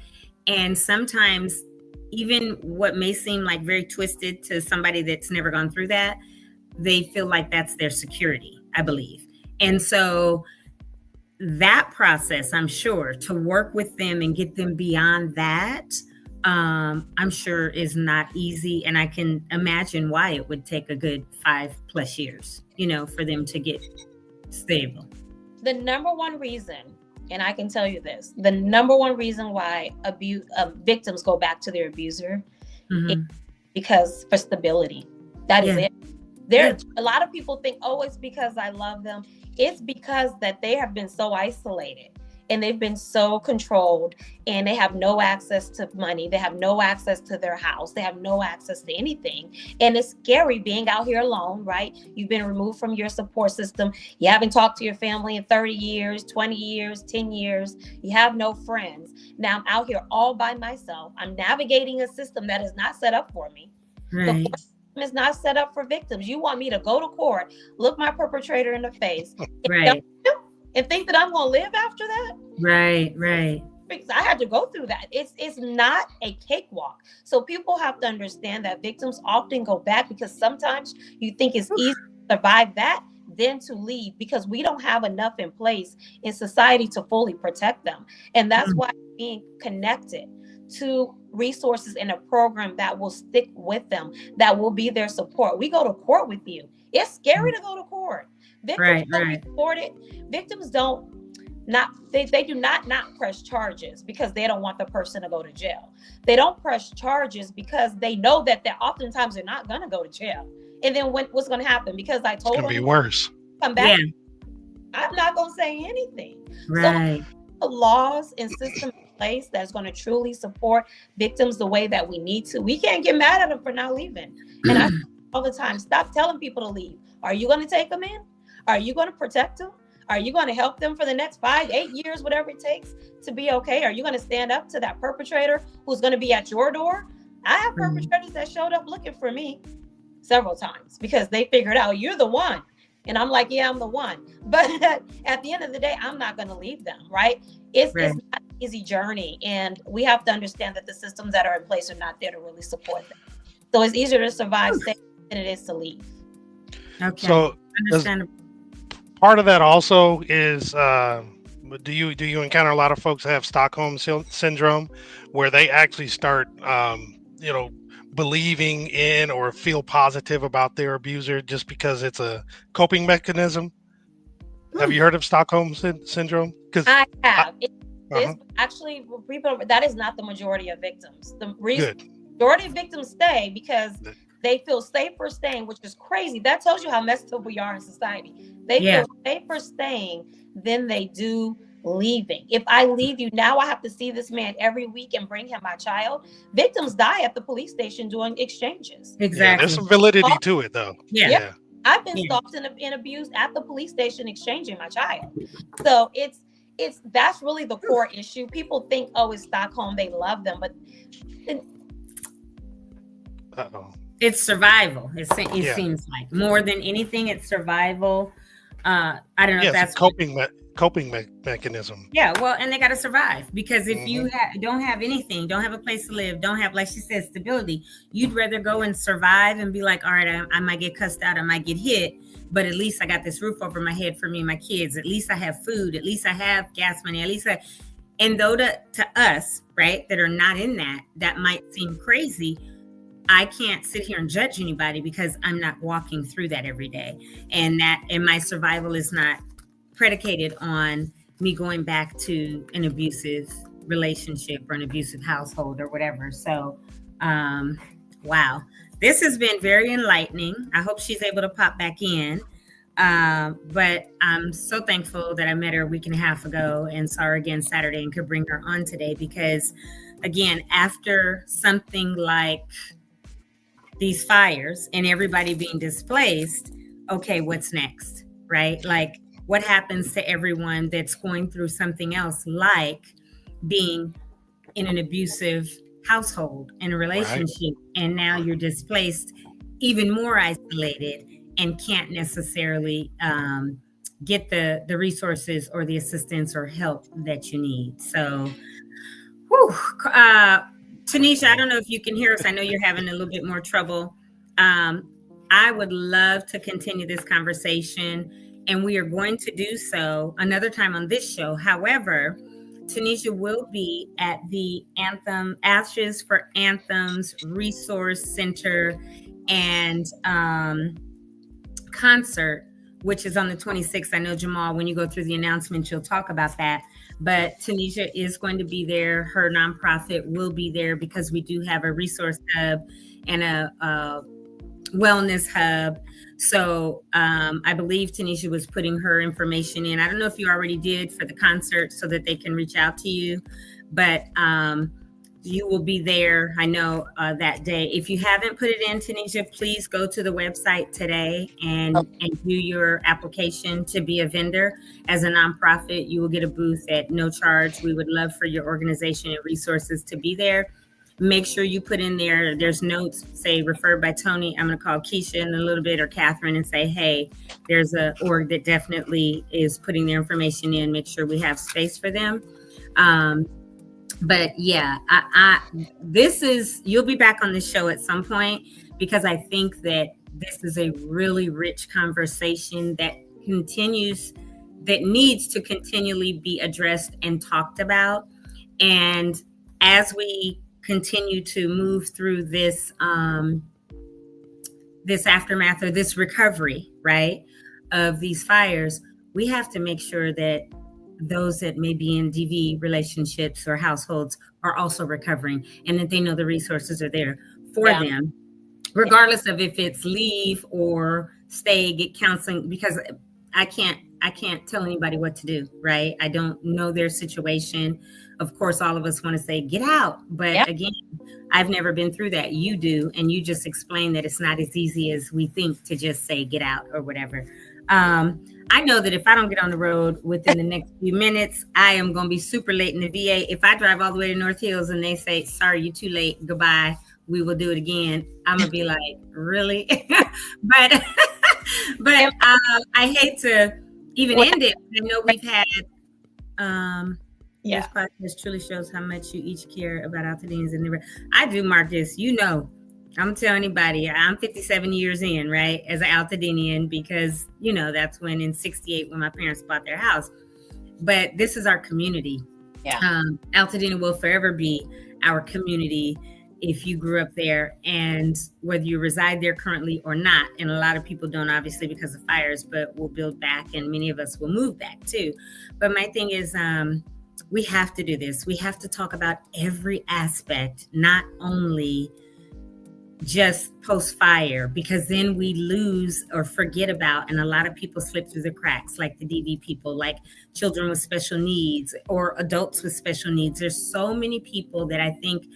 And sometimes even what may seem like very twisted to somebody that's never gone through that, they feel like that's their security, I believe. And so that process, I'm sure, to work with them and get them beyond that, I'm sure is not easy. And I can imagine why it would take a good 5+ years, for them to get stable. The number one reason, and I can tell you this, the number one reason why victims go back to their abuser is because for stability. That is it. A lot of people think, oh, it's because I love them. It's because that they have been so isolated and they've been so controlled, and they have no access to money. They have no access to their house. They have no access to anything. And it's scary being out here alone, right? You've been removed from your support system. You haven't talked to your family in 30 years, 20 years, 10 years. You have no friends. Now I'm out here all by myself. I'm navigating a system that is not set up for me. Right. The court system is not set up for victims. You want me to go to court, look my perpetrator in the face, Right. and think that I'm going to live after that? Right. Right. Because I had to go through that. It's not a cakewalk. So people have to understand that victims often go back because sometimes you think it's easy to survive that than to leave, because we don't have enough in place in society to fully protect them. And that's why being connected to resources in a program that will stick with them, that will be their support. We go to court with you. It's scary to go to court. Victims don't report it. Victims they do not press charges because they don't want the person to go to jail. They don't press charges because they know that oftentimes they're not going to go to jail. And then what's going to happen? Because I told them, it's going to be worse. Come back. Yeah. I'm not going to say anything. Right. So the laws and systems in place that's going to truly support victims the way that we need to. We can't get mad at them for not leaving. And I all the time, stop telling people to leave. Are you going to take them in? Are you going to protect them? Are you going to help them for the next 5, 8 years, whatever it takes to be okay? Are you going to stand up to that perpetrator who's going to be at your door? I have perpetrators that showed up looking for me several times because they figured out you're the one. And I'm like, yeah, I'm the one. But at the end of the day, I'm not going to leave them, right? It's not an easy journey. And we have to understand that the systems that are in place are not there to really support them. So it's easier to survive than it is to leave. Okay. So part of that also is, do you encounter a lot of folks that have Stockholm syndrome, where they actually start, believing in or feel positive about their abuser just because it's a coping mechanism? Have you heard of Stockholm syndrome? Because I have. It's actually, people, that is not the majority of victims. The majority of victims stay because they feel safer staying, which is crazy. That tells you how messed up we are in society. They feel safer staying than they do leaving. If I leave you now, I have to see this man every week and bring him my child. Victims die at the police station doing exchanges. Exactly. Yeah, there's some validity to it, though. Yeah. I've been stalked and abused at the police station exchanging my child. So that's really the core issue. People think, oh, it's Stockholm, they love them, but it's survival. It seems like more than anything, it's survival. I don't know if that's coping mechanism. Yeah, well, and they got to survive, because if you don't have anything, don't have a place to live, don't have, like she said, stability, you'd rather go and survive and be like, all right, I might get cussed out, I might get hit, but at least I got this roof over my head for me and my kids. At least I have food. At least I have gas money. At least and though to us, right, that are not in that might seem crazy, I can't sit here and judge anybody because I'm not walking through that every day. And my survival is not predicated on me going back to an abusive relationship or an abusive household or whatever. So, wow, this has been very enlightening. I hope she's able to pop back in. But I'm so thankful that I met her a week and a half ago and saw her again Saturday and could bring her on today, because again, after something like these fires and everybody being displaced, okay, what's next, right? Like, what happens to everyone that's going through something else, like being in an abusive household, in a relationship, and now you're displaced, even more isolated, and can't necessarily get the resources or the assistance or help that you need. So, Tanisha, I don't know if you can hear us. I know you're having a little bit more trouble. I would love to continue this conversation, and we are going to do so another time on this show. However, Tanisha will be at the Ashes for Anthems Resource Center and concert, which is on the 26th. I know, Jamal, when you go through the announcement, you'll talk about that. But Tunisia is going to be there. Her nonprofit will be there, because we do have a resource hub and a wellness hub. So I believe Tunisia was putting her information in. I don't know if you already did for the concert so that they can reach out to you, but you will be there, I know, that day. If you haven't put it in, Tunisia, please go to the website today and do your application to be a vendor. As a nonprofit, you will get a booth at no charge. We would love for your organization and resources to be there. Make sure you put in there, there's notes, say referred by Toni. I'm going to call Keisha in a little bit, or Catherine, and say, hey, there's a org that definitely is putting their information in. Make sure we have space for them. But yeah, you'll be back on the show at some point, because I think that this is a really rich conversation that needs to continually be addressed and talked about. And as we continue to move through this aftermath, or this recovery, right, of these fires, we have to make sure that those that may be in DV relationships or households are also recovering, and that they know the resources are there for them, regardless of if it's leave or stay, get counseling, because I can't tell anybody what to do, right? I don't know their situation. Of course, all of us want to say, get out. But again, I've never been through that. You do. And you just explained that it's not as easy as we think to just say, get out or whatever. I know that if I don't get on the road within the next few minutes, I am going to be super late in the VA. If I drive all the way to North Hills and they say, sorry, you're too late, goodbye, we will do it again, I'm going to be like, really? but I hate to even end it. I know we've had, this podcast truly shows how much you each care about Altadenians and I do, Marcus, I'm gonna tell anybody, I'm 57 years in, right, as an Altadenian, because, that's when in 68, when my parents bought their house. But this is our community. Altadena will forever be our community if you grew up there, and whether you reside there currently or not. And a lot of people don't, obviously, because of fires, but we'll build back, and many of us will move back too. But my thing is, we have to do this. We have to talk about every aspect, not only just post-fire, because then we lose or forget about, and a lot of people slip through the cracks, like the DV people, like children with special needs or adults with special needs. There's so many people that I think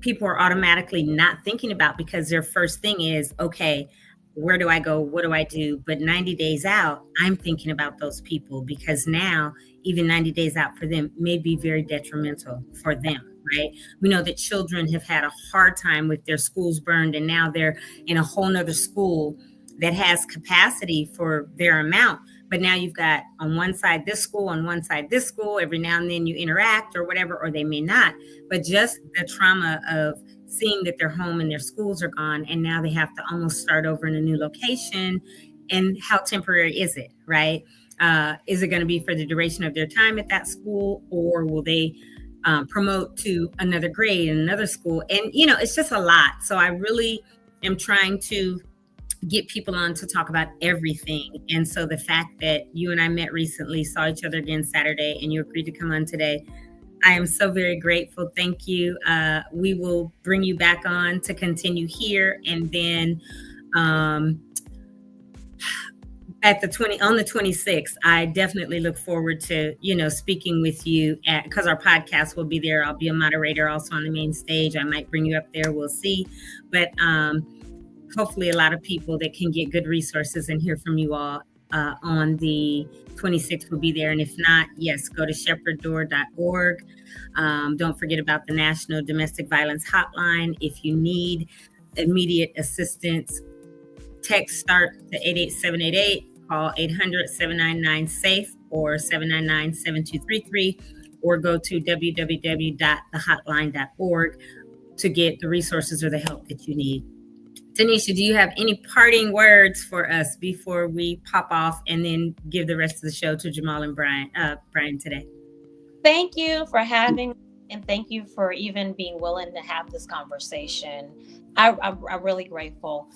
people are automatically not thinking about, because their first thing is, okay, where do I go? What do I do? But 90 days out, I'm thinking about those people, because now even 90 days out for them may be very detrimental for them. Right? We know that children have had a hard time with their schools burned, and now they're in a whole nother school that has capacity for their amount. But now you've got on one side this school, on one side this school. Every now and then you interact or whatever, or they may not. But just the trauma of seeing that their home and their schools are gone, and now they have to almost start over in a new location. And how temporary is it, right? Is it going to be for the duration of their time at that school, or will they promote to another grade in another school? And, it's just a lot. So I really am trying to get people on to talk about everything. And so the fact that you and I met recently, saw each other again Saturday, and you agreed to come on today, I am so very grateful. Thank you. We will bring you back on to continue here. And then on the 26th, I definitely look forward to, speaking with you because our podcast will be there. I'll be a moderator also on the main stage. I might bring you up there. We'll see. But hopefully a lot of people that can get good resources and hear from you all on the 26th will be there. And if not, yes, go to shepherddoor.org. Don't forget about the National Domestic Violence Hotline. If you need immediate assistance, text START to 88788, call 800-799-SAFE or 799-7233, or go to www.thehotline.org to get the resources or the help that you need. Tanisha, do you have any parting words for us before we pop off and then give the rest of the show to Jamal and Brian today? Thank you for having, and thank you for even being willing to have this conversation. I'm really grateful.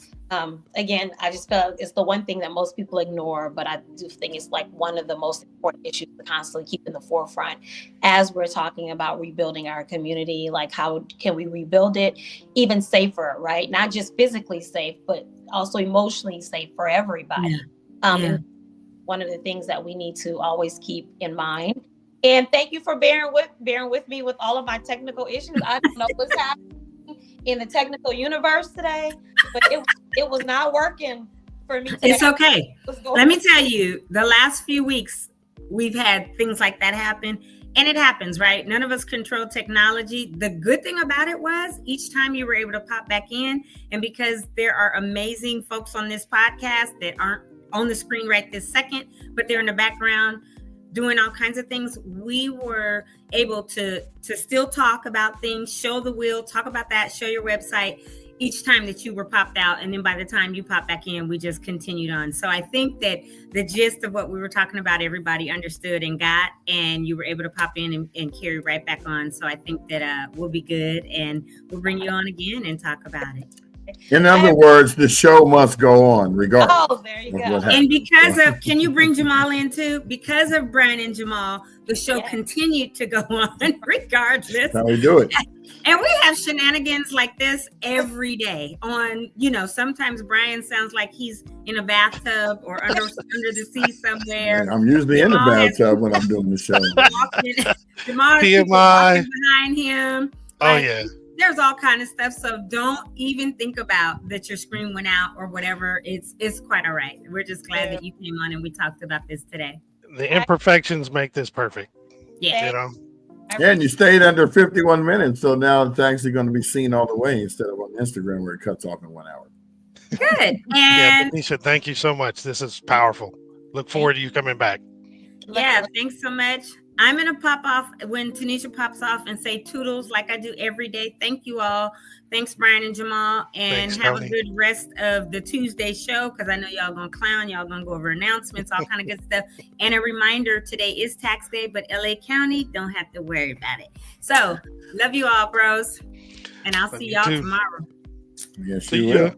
again, I just felt it's the one thing that most people ignore, but I do think it's like one of the most important issues to constantly keep in the forefront as we're talking about rebuilding our community. Like, how can we rebuild it even safer, right? Not just physically safe, but also emotionally safe for everybody. And one of the things that we need to always keep in mind. And thank you for bearing with me with all of my technical issues. I don't know what's happening in the technical universe today, but it was not working for me today. It's okay. Let me tell you, the last few weeks we've had things like that happen, and it happens, right? None of us control technology. The good thing about it was each time you were able to pop back in, and because there are amazing folks on this podcast that aren't on the screen right this second, but they're in the background doing all kinds of things, we were able to still talk about things, show the wheel, talk about that, show your website each time that you were popped out. And then by the time you pop back in, we just continued on. So I think that the gist of what we were talking about, everybody understood and got, and you were able to pop in and carry right back on. So I think that we'll be good, and we'll bring you on again and talk about it. In other words, the show must go on regardless. Oh, there you go. And because of, can you bring Jamal in too? Because of Brian and Jamal, the show continued to go on regardless. That's how we do it. And we have shenanigans like this every day on, sometimes Brian sounds like he's in a bathtub or under the sea somewhere. I'm usually in the bathtub when I'm doing the show. Jamal is walking behind him. Oh, yeah. There's all kind of stuff. So don't even think about that your screen went out or whatever. It's quite all right. We're just glad that you came on and we talked about this today. The imperfections make this perfect. Yeah. Yeah, and you stayed under 51 minutes. So now it's actually going to be seen all the way instead of on Instagram where it cuts off in 1 hour. Good. And Tanisha, thank you so much. This is powerful. Look forward to you coming back. Yeah, thanks so much. I'm going to pop off when Tanisha pops off and say toodles like I do every day. Thank you all. Thanks, Brian and Jamal. And Thanks, have Toni. a good rest of the Tuesday show, because I know y'all going to clown. Y'all going to go over announcements, all kind of good stuff. And a reminder, today is tax day, but LA County don't have to worry about it. So love you all, bros. And I'll see y'all tomorrow. Yes, you will.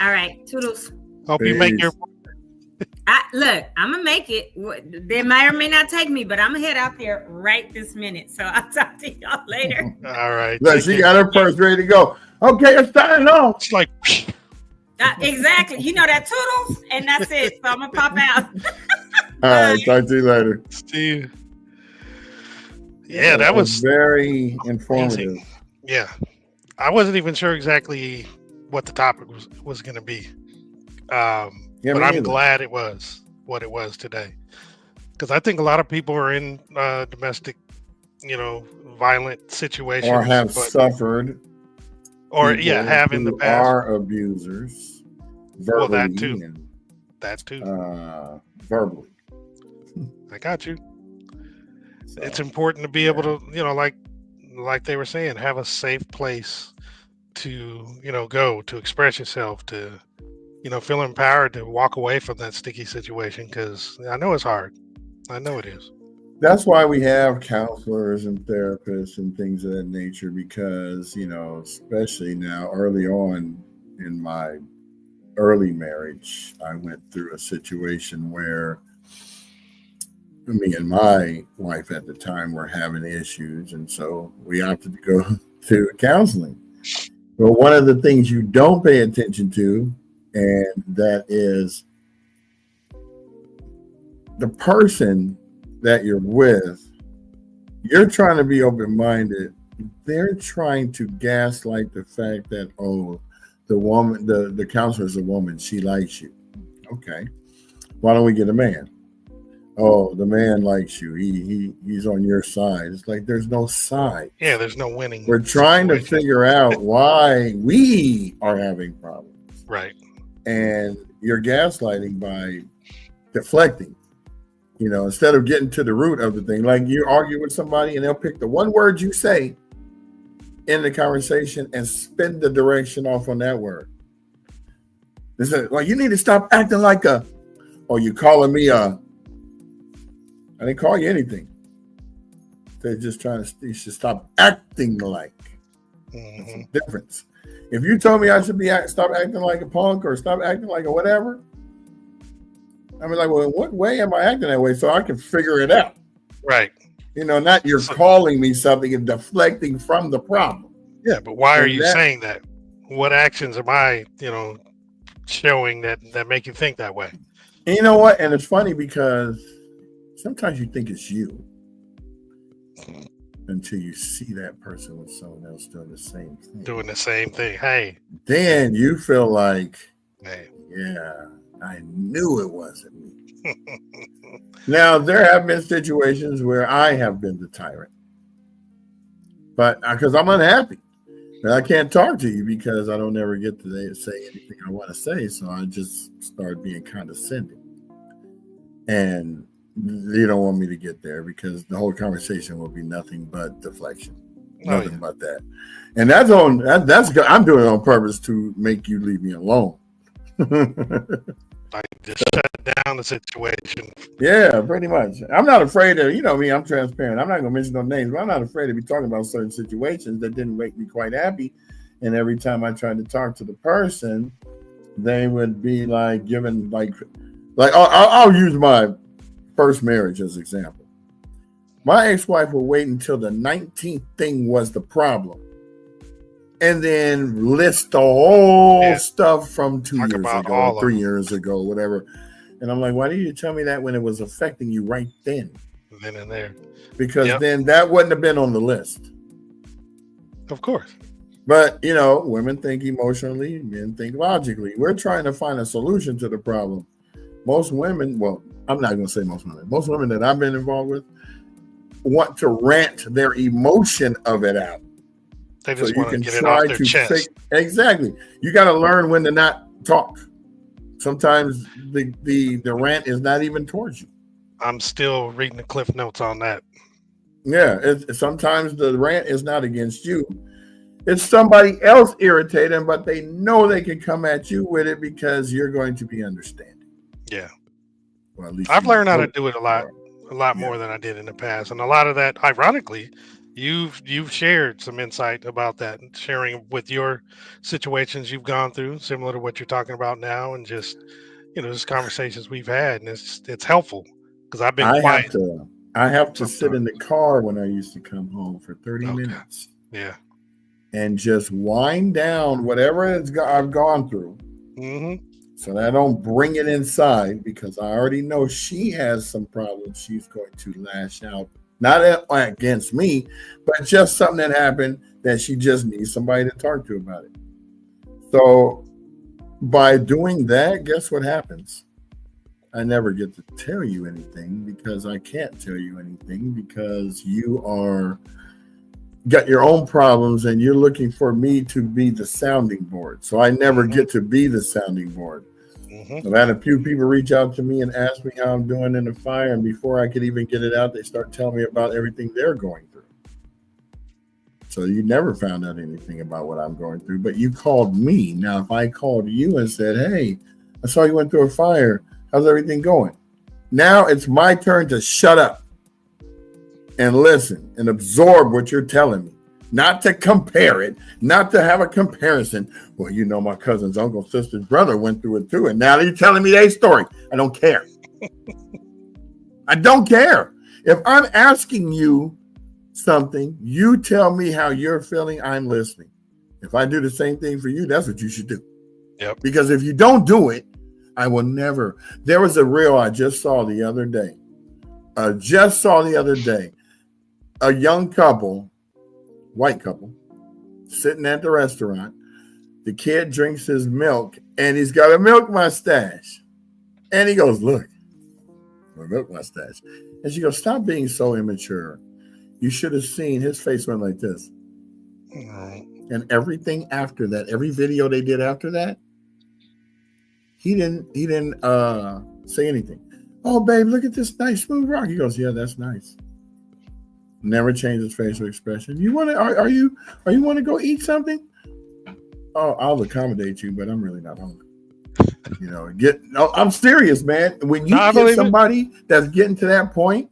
All right. Toodles. Hope you make your... Look, I'm going to make it. They may or may not take me, but I'm going to head out there right this minute. So I'll talk to y'all later. All right. Look, she got her purse ready to go. Okay, it's starting off. It's like... Exactly. You know that toodles, and that's it. So I'm going to pop out. All right. Talk to you later. Steve. Yeah, that was very informative. Amazing. Yeah. I wasn't even sure exactly what the topic was going to be. But I'm glad it was what it was today, because I think a lot of people are in domestic, violent situations, or have suffered, or have in the past, are abusers. Verbally, well, that too. Verbally. I got you. So, it's important to be able to, like they were saying, have a safe place to, go to express yourself, to feel empowered to walk away from that sticky situation, because I know it's hard. I know it is. That's why we have counselors and therapists and things of that nature, because, especially now early on in my early marriage, I went through a situation where me and my wife at the time were having issues. And so we opted to go to counseling. But one of the things you don't pay attention to, and that is the person that you're with, you're trying to be open-minded. They're trying to gaslight the fact that, the woman, the counselor is a woman, she likes you. Okay. Why don't we get a man? Oh, the man likes you. He's on your side. It's like there's no side. Yeah, there's no winning. We're trying to figure out why we are having problems. Right. And you're gaslighting by deflecting, instead of getting to the root of the thing. Like you argue with somebody and they'll pick the one word you say in the conversation and spin the direction off on that word. They say, well, you need to stop acting like you calling me I didn't call you anything. They're just you should stop acting like. Mm-hmm. That's the difference. If you told me I should stop acting like a punk or stop acting like a whatever, I mean, like, well, in what way am I acting that way so I can figure it out? Right. Not you're calling me something and deflecting from the problem. Yeah, but why are you saying that? What actions am I, showing that make you think that way? And you know what? And it's funny because sometimes you think it's you until you see that person with someone else doing the same thing. Doing the same thing. Hey. Then you feel like, hey, yeah, I knew it wasn't me. Now, there have been situations where I have been the tyrant. But because I'm unhappy. And I can't talk to you because I don't ever get to say anything I want to say. So I just start being condescending. And you don't want me to get there because the whole conversation will be nothing but deflection. Nothing but that. And that's I'm doing it on purpose to make you leave me alone. Like just shut down the situation. Yeah, pretty much. I'm not afraid of, me, I'm transparent. I'm not going to mention no names, but I'm not afraid to be talking about certain situations that didn't make me quite happy. And every time I tried to talk to the person, they would be like giving I'll use my first marriage as an example. My ex-wife would wait until the 19th thing was the problem. And then list the whole stuff from 2 years ago, 3 years ago, whatever. And I'm like, why didn't you tell me that when it was affecting you right then? Then and there. Because then that wouldn't have been on the list. Of course. But, women think emotionally, men think logically. We're trying to find a solution to the problem. Most women, well, I'm not going to say most women. Most women that I've been involved with want to rant their emotion of it out. They just want to get it off their chest. Exactly. You got to learn when to not talk. Sometimes the rant is not even towards you. I'm still reading the Cliff Notes on that. Yeah. Sometimes the rant is not against you. It's somebody else irritating, but they know they can come at you with it because you're going to be understanding. Yeah. Well, at least I've learned how to do it a lot more than I did in the past. And a lot of that, ironically, You've shared some insight about that, and sharing with your situations you've gone through, similar to what you're talking about now, and just just conversations we've had, and it's helpful because I've been quiet. I have to sit in the car when I used to come home for 30 minutes. Yeah, and just wind down whatever I've gone through, so that I don't bring it inside because I already know she has some problems. She's going to lash out. Not against me, but just something that happened that she just needs somebody to talk to about it. So by doing that, guess what happens? I never get to tell you anything because I can't tell you anything because you got your own problems and you're looking for me to be the sounding board. So I never get to be the sounding board. I've had a few people reach out to me and ask me how I'm doing in the fire, and before I could even get it out, they start telling me about everything they're going through. So you never found out anything about what I'm going through, but you called me. Now, if I called you and said, hey, I saw you went through a fire. How's everything going? Now it's my turn to shut up and listen and absorb what you're telling me. Not to compare it, not to have a comparison. Well, my cousin's uncle, sister's brother went through it too. And now you're telling me their story. I don't care. I don't care. If I'm asking you something, you tell me how you're feeling, I'm listening. If I do the same thing for you, that's what you should do. Yep. Because if you don't do it, I will never. There was a reel I just saw the other day. A young couple, white couple, sitting at the restaurant. The kid drinks his milk and he's got a milk mustache. And he goes, look, my milk mustache. And she goes, stop being so immature. You should have seen his face went like this. And everything after that, every video they did after that, he didn't say anything. Oh, babe, look at this nice smooth rock. He goes, yeah, that's nice. Never change his facial expression. You want to? Are you want to go eat something? Oh, I'll accommodate you, but I'm really not hungry. I'm serious, man. When you get somebody that's getting to that point,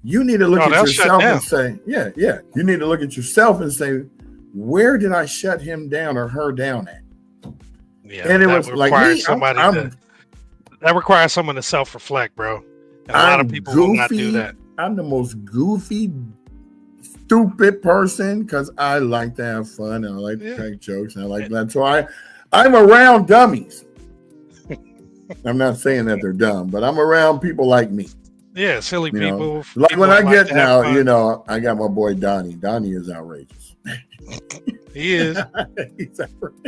you need to look at yourself and say, yeah. You need to look at yourself and say, where did I shut him down or her down at? Yeah, and it was like me. That requires someone to self-reflect, bro. And a lot of people will not do that. I'm the most goofy, stupid person because I like to have fun and I like to crack jokes and I like that. So I'm around dummies. I'm not saying that they're dumb, but I'm around people like me. Yeah, silly people. Like people when I get now, fun. I got my boy Donnie. Donnie is outrageous. He is.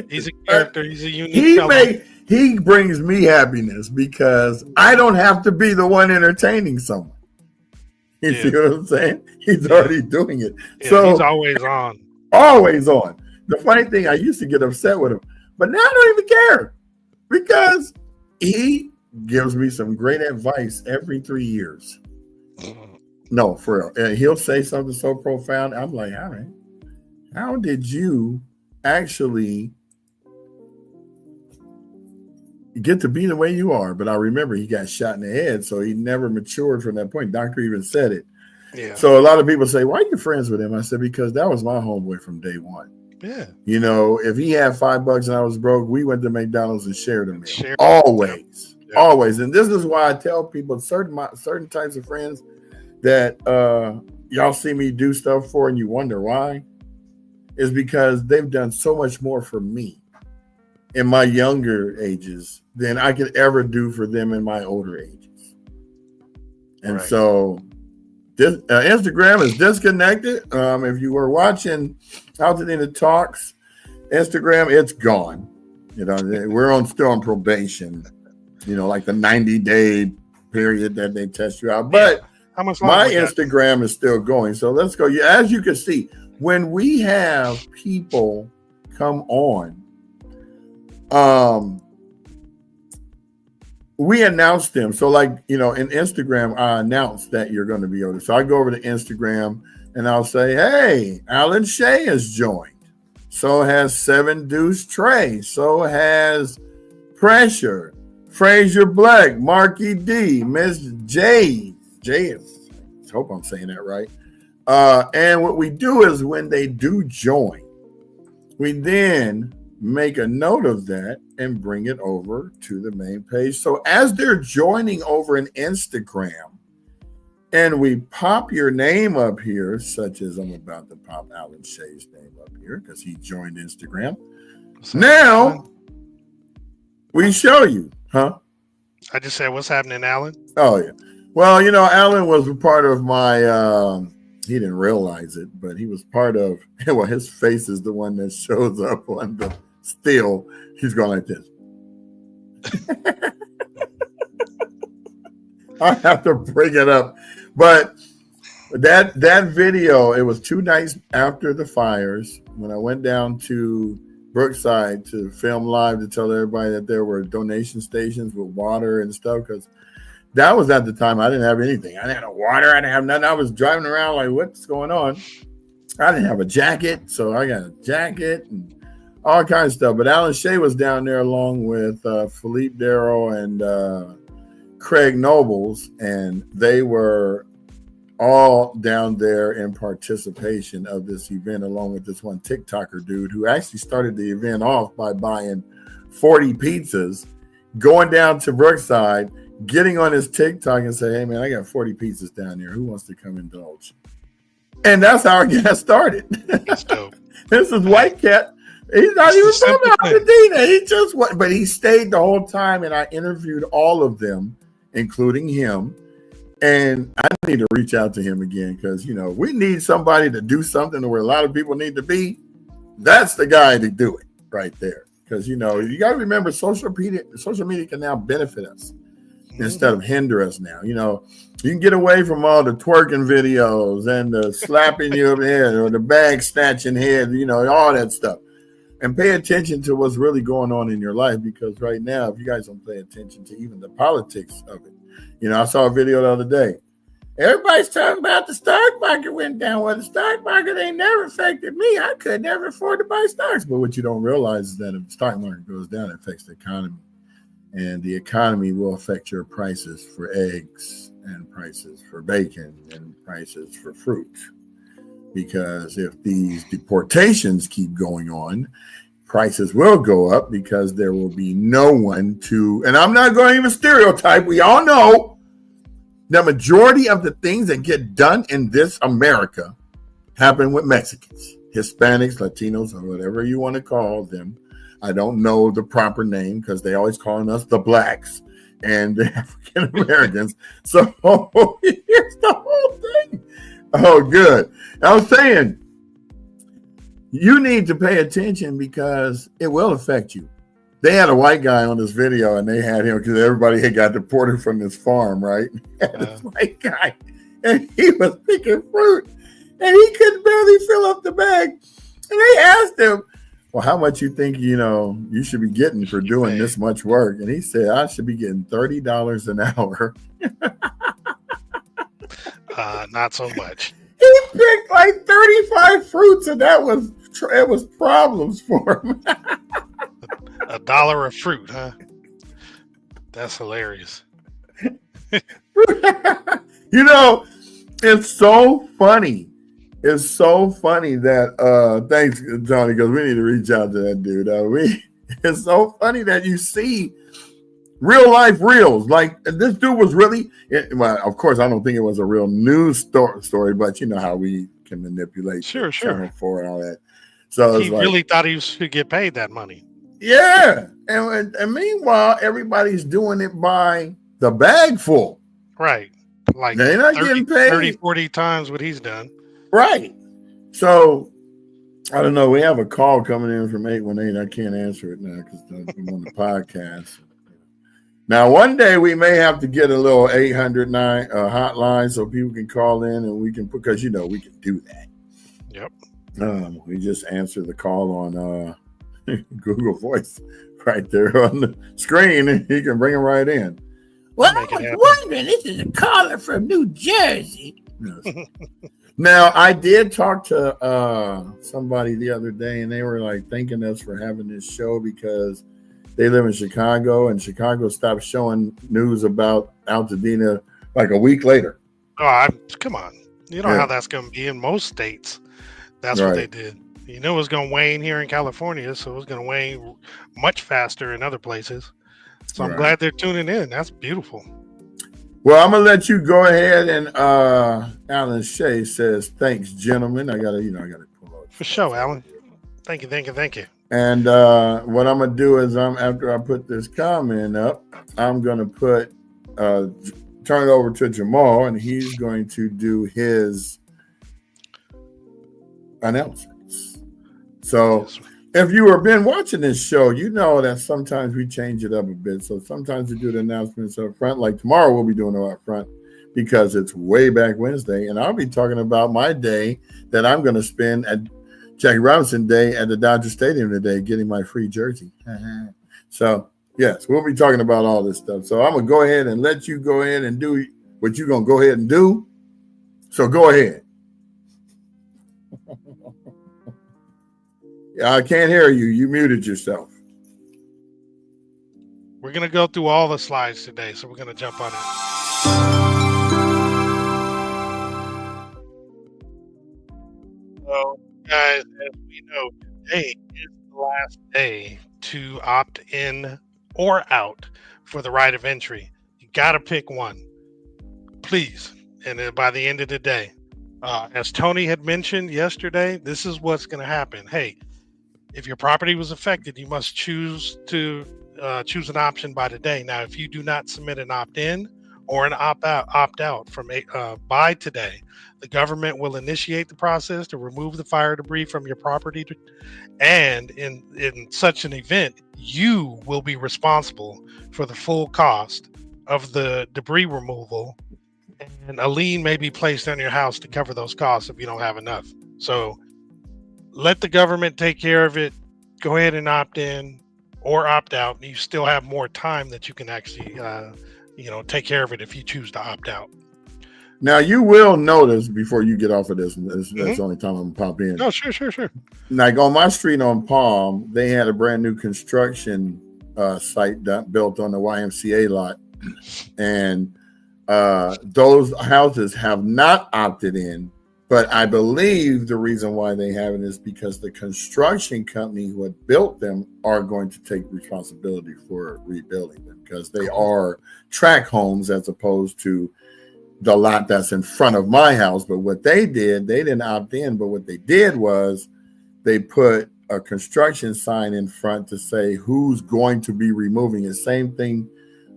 He's a character. He's a unique. He brings me happiness because I don't have to be the one entertaining someone. You see what I'm saying? He's already doing it. Yeah, so he's always on. Always on. The funny thing, I used to get upset with him, but now I don't even care because he gives me some great advice every 3 years. No, for real. And he'll say something so profound. I'm like, all right, how did you actually get to be the way you are? But I remember he got shot in the head, so he never matured from that point. Doctor even said it. Yeah. So a lot of people say, why are you friends with him? I said, because that was my homeboy from day one. Yeah. You know, if he had $5 and I was broke, we went to McDonald's and shared a meal. Always. Yep. Always. And this is why I tell people certain types of friends that y'all see me do stuff for and you wonder why, is because they've done so much more for me in my younger ages than I could ever do for them in my older ages. And so this Instagram is disconnected. If you were watching AltadenaTalks Instagram, it's gone. You know, we're still on probation. You know, like the 90-day period that they test you out. But how much my Instagram is still going. So let's go. As you can see, when we have people come on, we announce them. So like, you know, in Instagram, I announce that you're going to be over. So I go over to Instagram and I'll say, hey, Alan Shea has joined. So has 7 Deuce Trey. So has Pressure, Fraser Black, Marky D, Miss J. I hope I'm saying that right. And what we do is when they do join, we then make a note of that and bring it over to the main page. So as they're joining over in Instagram and we pop your name up here, such as I'm about to pop Alan Shea's name up here because he joined Instagram. Now we show you, huh? I just said, what's happening, Alan? Oh, yeah. Well, you know, Alan was a part of my, he didn't realize it, but he was part of, well, his face is the one that shows up on the still. He's going like this. I have to bring it up. But that video, it was 2 nights after the fires when I went down to Brookside to film live to tell everybody that there were donation stations with water and stuff, because that was at the time I didn't have anything. I didn't have no water. I didn't have nothing. I was driving around like, what's going on? I didn't have a jacket, so I got a jacket and all kinds of stuff. But Alan Shea was down there along with Philippe Darrow and Craig Nobles, and they were all down there in participation of this event, along with this one TikToker dude who actually started the event off by buying 40 pizzas, going down to Brookside, getting on his TikTok and say, hey, man, I got 40 pizzas down there. Who wants to come indulge? And that's how it got started. That's dope. This is White Cat. He's not even from Altadena. He just went, but he stayed the whole time, and I interviewed all of them, including him. And I need to reach out to him again because, you know, we need somebody to do something where a lot of people need to be. That's the guy to do it right there. Because, you know, you got to remember social media can now benefit us instead of hinder us now. You know, you can get away from all the twerking videos and the slapping you over the head or the bag snatching head, you know, all that stuff. And pay attention to what's really going on in your life, because right now, if you guys don't pay attention to even the politics of it, you know, I saw a video the other day. Everybody's talking about the stock market went down. Well, the stock market ain't never affected me. I could never afford to buy stocks. But what you don't realize is that if the stock market goes down, it affects the economy. And the economy will affect your prices for eggs and prices for bacon and prices for fruit. because if these deportations keep going on, prices will go up because there will be no one to, and I'm not going to even stereotype. We all know the majority of the things that get done in this America happen with Mexicans, Hispanics, Latinos, or whatever you want to call them. I don't know the proper name because they always calling us the blacks and the African Americans. So here's the whole thing. Oh, good. I was saying, you need to pay attention because it will affect you. They had a white guy on this video and they had him because everybody had got deported from this farm, right? This white guy, and he was picking fruit and he could barely fill up the bag. And they asked him, well, how much you think, you should be getting for doing this much work? And he said, I should be getting $30 an hour. Not so much. He picked like 35 fruits, and it was problems for him. $1 a fruit, huh? That's hilarious. It's so funny. It's so funny that thanks, Tony, because we need to reach out to that dude. It's so funny that you see real life reels. Like this dude was really, well, of course, I don't think it was a real news story, but you know how we can manipulate Sure. Channel 4 and all that. So he really thought he should get paid that money. Yeah. And meanwhile, everybody's doing it by the bag full. Right. Like they're not getting paid 30, 40 times what he's done. Right. So I don't know. We have a call coming in from 818. I can't answer it now because I'm on the podcast. Now, one day we may have to get a little 809 hotline so people can call in and we can, because we can do that. Yep. We just answer the call on Google Voice right there on the screen, and you can bring them right in. Well, I was wondering, this is a caller from New Jersey. Now, I did talk to somebody the other day, and they were like thanking us for having this show because they live in Chicago, and Chicago stopped showing news about Altadena like a week later. Oh, come on. You know how that's going to be in most states. That's what they did. It was going to wane here in California, so it was going to wane much faster in other places. So I'm glad they're tuning in. That's beautiful. Well, I'm gonna let you go ahead, and Alan Shea says, "Thanks, gentlemen." I gotta pull up. For sure, Alan. Thank you. And what I'm gonna do is, after I put this comment up, I'm gonna turn it over to Jamal, and he's going to do his announcements. So, if you have been watching this show, you know that sometimes we change it up a bit. So sometimes we do the announcements up front. Like tomorrow, we'll be doing it up front because it's way back Wednesday. And I'll be talking about my day that I'm going to spend at Jackie Robinson Day at the Dodger Stadium today, getting my free jersey. So, yes, we'll be talking about all this stuff. So I'm going to go ahead and let you go ahead and do what you're going to go ahead and do. So go ahead. I can't hear you. You muted yourself. We're going to go through all the slides today, so we're going to jump on it. So, guys, as we know, today is the last day to opt in or out for the right of entry. You got to pick one, please. And then by the end of the day, as Toni had mentioned yesterday, this is what's going to happen. Hey, if your property was affected, you must choose an option by today. Now, if you do not submit an opt-in or an opt-out from by today, the government will initiate the process to remove the fire debris from your property. And in such an event, you will be responsible for the full cost of the debris removal. And a lien may be placed on your house to cover those costs if you don't have enough. So let the government take care of it. Go ahead and opt in or opt out. You still have more time that you can actually, take care of it if you choose to opt out. Now, you will notice before you get off of this, that's the only time I'm going to pop in. Oh, sure. Like on my street on Palm, they had a brand new construction site built on the YMCA lot. And those houses have not opted in But I believe the reason why they haven't is because the construction company who had built them are going to take responsibility for rebuilding them, because they are tract homes as opposed to the lot that's in front of my house. But what they did, they didn't opt in, but what they did was they put a construction sign in front to say who's going to be removing it. Same thing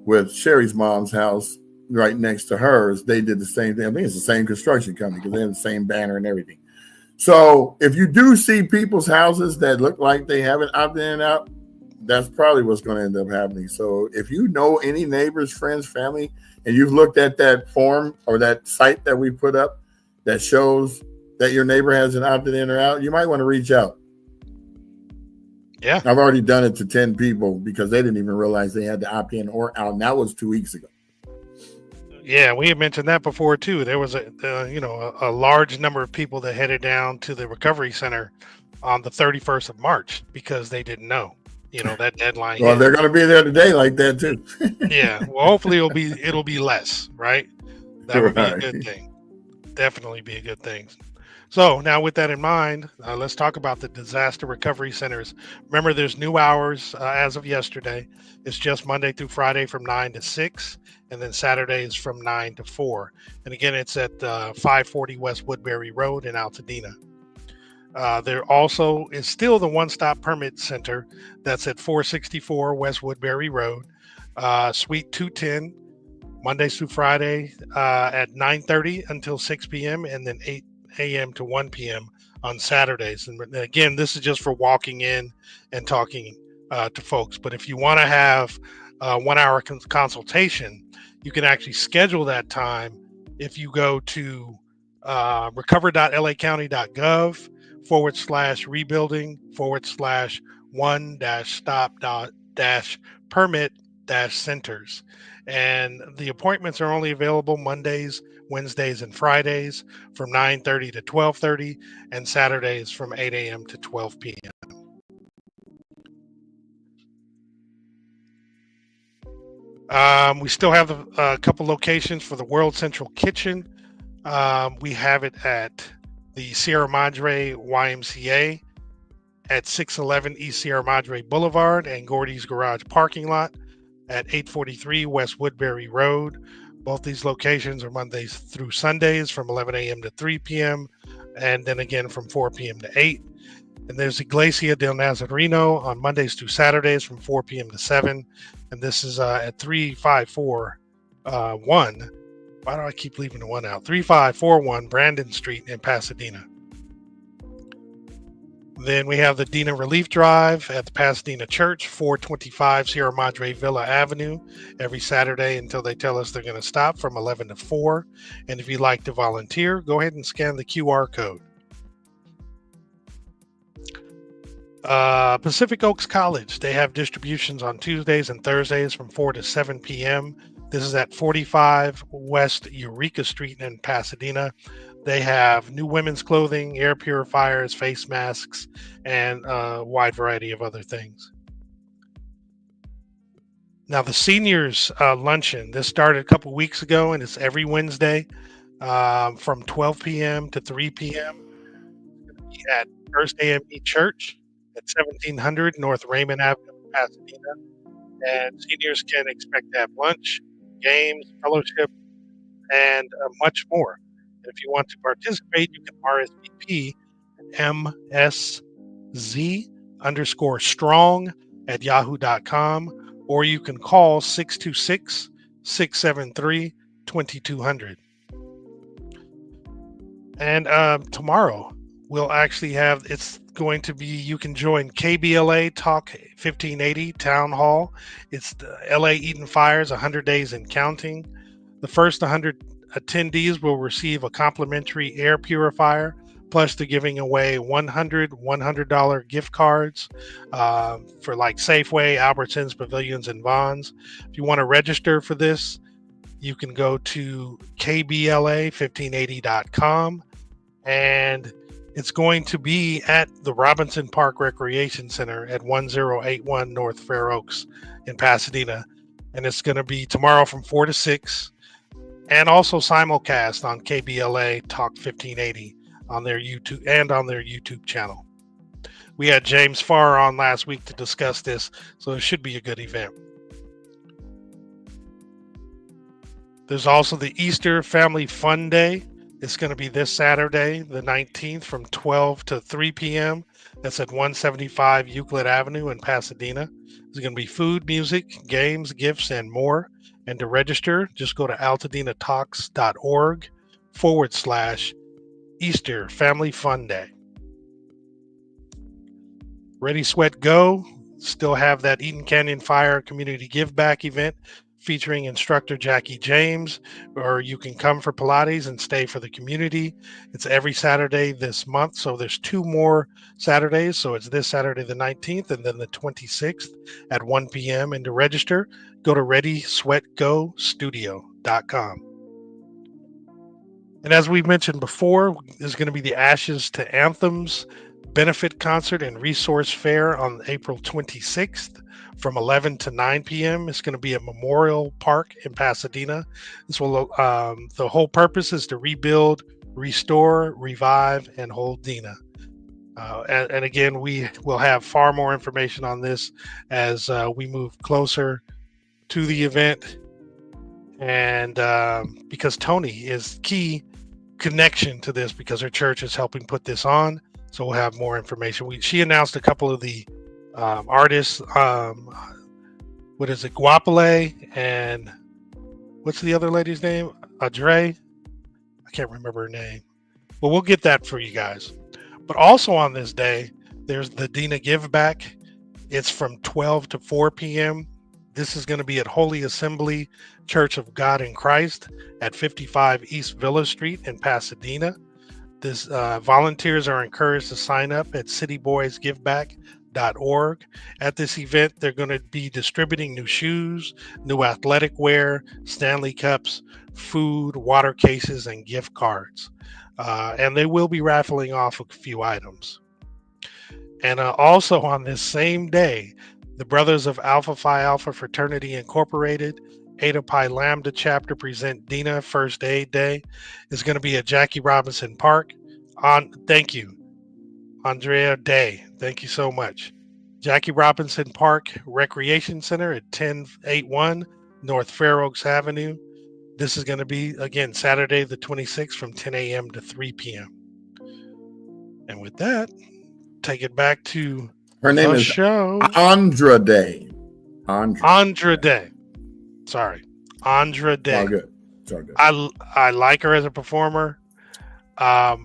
with Sherry's mom's house right next to hers. They did the same thing. I think it's the same construction company because they have the same banner and everything. So if you do see people's houses that look like they haven't opted in and out, that's probably what's going to end up happening. So if you know any neighbors, friends, family, and you've looked at that form or that site that we put up that shows that your neighbor hasn't opted in or out, you might want to reach out. Yeah. I've already done it to 10 people because they didn't even realize they had to opt in or out. And that was 2 weeks ago. Yeah, we had mentioned that before too. There was a large number of people that headed down to the recovery center on the 31st of March because they didn't know, that deadline. Well, they're going to be there today like that too. Yeah. Well, hopefully it'll be less, right? That would be a good thing. Definitely be a good thing. So now with that in mind, let's talk about the disaster recovery centers. Remember, there's new hours as of yesterday. It's just Monday through Friday from 9 to 6, and then Saturdays from 9 to 4. And again, it's at 540 West Woodbury Road in Altadena. There also is still the one-stop permit center that's at 464 West Woodbury Road, Suite 210, Mondays through Friday at 9:30 until 6 p.m. and then 8 a.m. to 1 p.m. on Saturdays. And again, this is just for walking in and talking to folks. But if you want to have a 1 hour consultation, you can actually schedule that time if you go to recover.lacounty.gov/rebuilding/1-stop-permit-centers. And the appointments are only available Mondays, Wednesdays, and Fridays from 9:30 to 12:30, and Saturdays from 8 a.m. to 12 p.m. We still have a couple locations for the World Central Kitchen. We have it at the Sierra Madre YMCA at 611 East Sierra Madre Boulevard and Gordy's Garage parking lot at 843 West Woodbury Road. Both these locations are Mondays through Sundays from 11 a.m. to 3 p.m. and then again from 4 p.m. to 8. And there's Iglesia del Nazareno on Mondays through Saturdays from 4 p.m. to 7. And this is at 3541. Why do I keep leaving the one out? 3541 Brandon Street in Pasadena. Then we have the Dina Relief Drive at the Pasadena Church, 425 Sierra Madre Villa Avenue, every Saturday until they tell us they're going to stop from 11 to 4. And if you'd like to volunteer, go ahead and scan the QR code. Pacific Oaks College, they have distributions on Tuesdays and Thursdays from 4 to 7 p.m. This is at 45 West Eureka Street in Pasadena. They have new women's clothing, air purifiers, face masks, and a wide variety of other things. Now, the seniors luncheon, this started a couple weeks ago, and it's every Wednesday from 12 p.m. to 3 p.m. at First AME Church at 1700 North Raymond Avenue, Pasadena. And seniors can expect to have lunch, games, fellowship, and much more. If you want to participate, you can RSVP msz_strong@yahoo.com, or you can call 626-673-2200. And tomorrow we'll actually have, it's going to be, you can join KBLA Talk 1580 Town Hall. It's the LA Eaton Fires 100 Days and Counting. The first 100 attendees will receive a complimentary air purifier, plus they're giving away $100 gift cards for like Safeway, Albertsons, Pavilions, and Vons. If you want to register for this, you can go to kbla1580.com, and it's going to be at the Robinson Park Recreation Center at 1081 North Fair Oaks in Pasadena. And it's going to be tomorrow from 4 to 6. And also simulcast on KBLA Talk 1580 on their YouTube channel. We had James Farr on last week to discuss this, so it should be a good event. There's also the Easter Family Fun Day. It's going to be this Saturday, the 19th, from 12 to 3 p.m. That's at 175 Euclid Avenue in Pasadena. There's going to be food, music, games, gifts, and more. And to register, just go to AltadenaTalks.org/Easter Family Fun Day. Ready, Sweat, Go. Still have that Eaton Canyon Fire Community Give Back event featuring instructor Jackie James, or you can come for Pilates and stay for the community. It's every Saturday this month, so there's 2 more Saturdays. So it's this Saturday the 19th and then the 26th at 1 p.m. And to register, go to ReadySweatGoStudio.com. And as we mentioned before, there's going to be the Ashes to Anthems benefit concert and resource fair on April 26th from 11 to 9 p.m. It's going to be at Memorial Park in Pasadena. This will the whole purpose is to rebuild, restore, revive, and hold Dina. And again, we will have far more information on this as we move closer to the event. And because Toni is key connection to this, because her church is helping put this on. So we'll have more information. She announced a couple of the artists. What is it? Guapale and what's the other lady's name? Adre. I can't remember her name. But we'll get that for you guys. But also on this day, there's the Dina Give Back. It's from 12 to 4 p.m. This is going to be at Holy Assembly Church of God in Christ at 55 East Villa Street in Pasadena. This volunteers are encouraged to sign up at cityboysgiveback.org. At this event, they're going to be distributing new shoes, new athletic wear, Stanley Cups, food, water cases, and gift cards. And they will be raffling off a few items. And also on this same day, the Brothers of Alpha Phi Alpha Fraternity Incorporated, Eta Pi Lambda chapter present Dina First Aid Day. Is going to be at Jackie Robinson Park. Thank you, Andrea Day. Thank you so much. Jackie Robinson Park Recreation Center at 1081 North Fair Oaks Avenue. This is going to be, again, Saturday the 26th from 10 a.m. to 3 p.m. And with that, take it back to her name is show. Andra Day. Andra Day. Sorry, Andra Day. All good. It's all good. I like her as a performer. I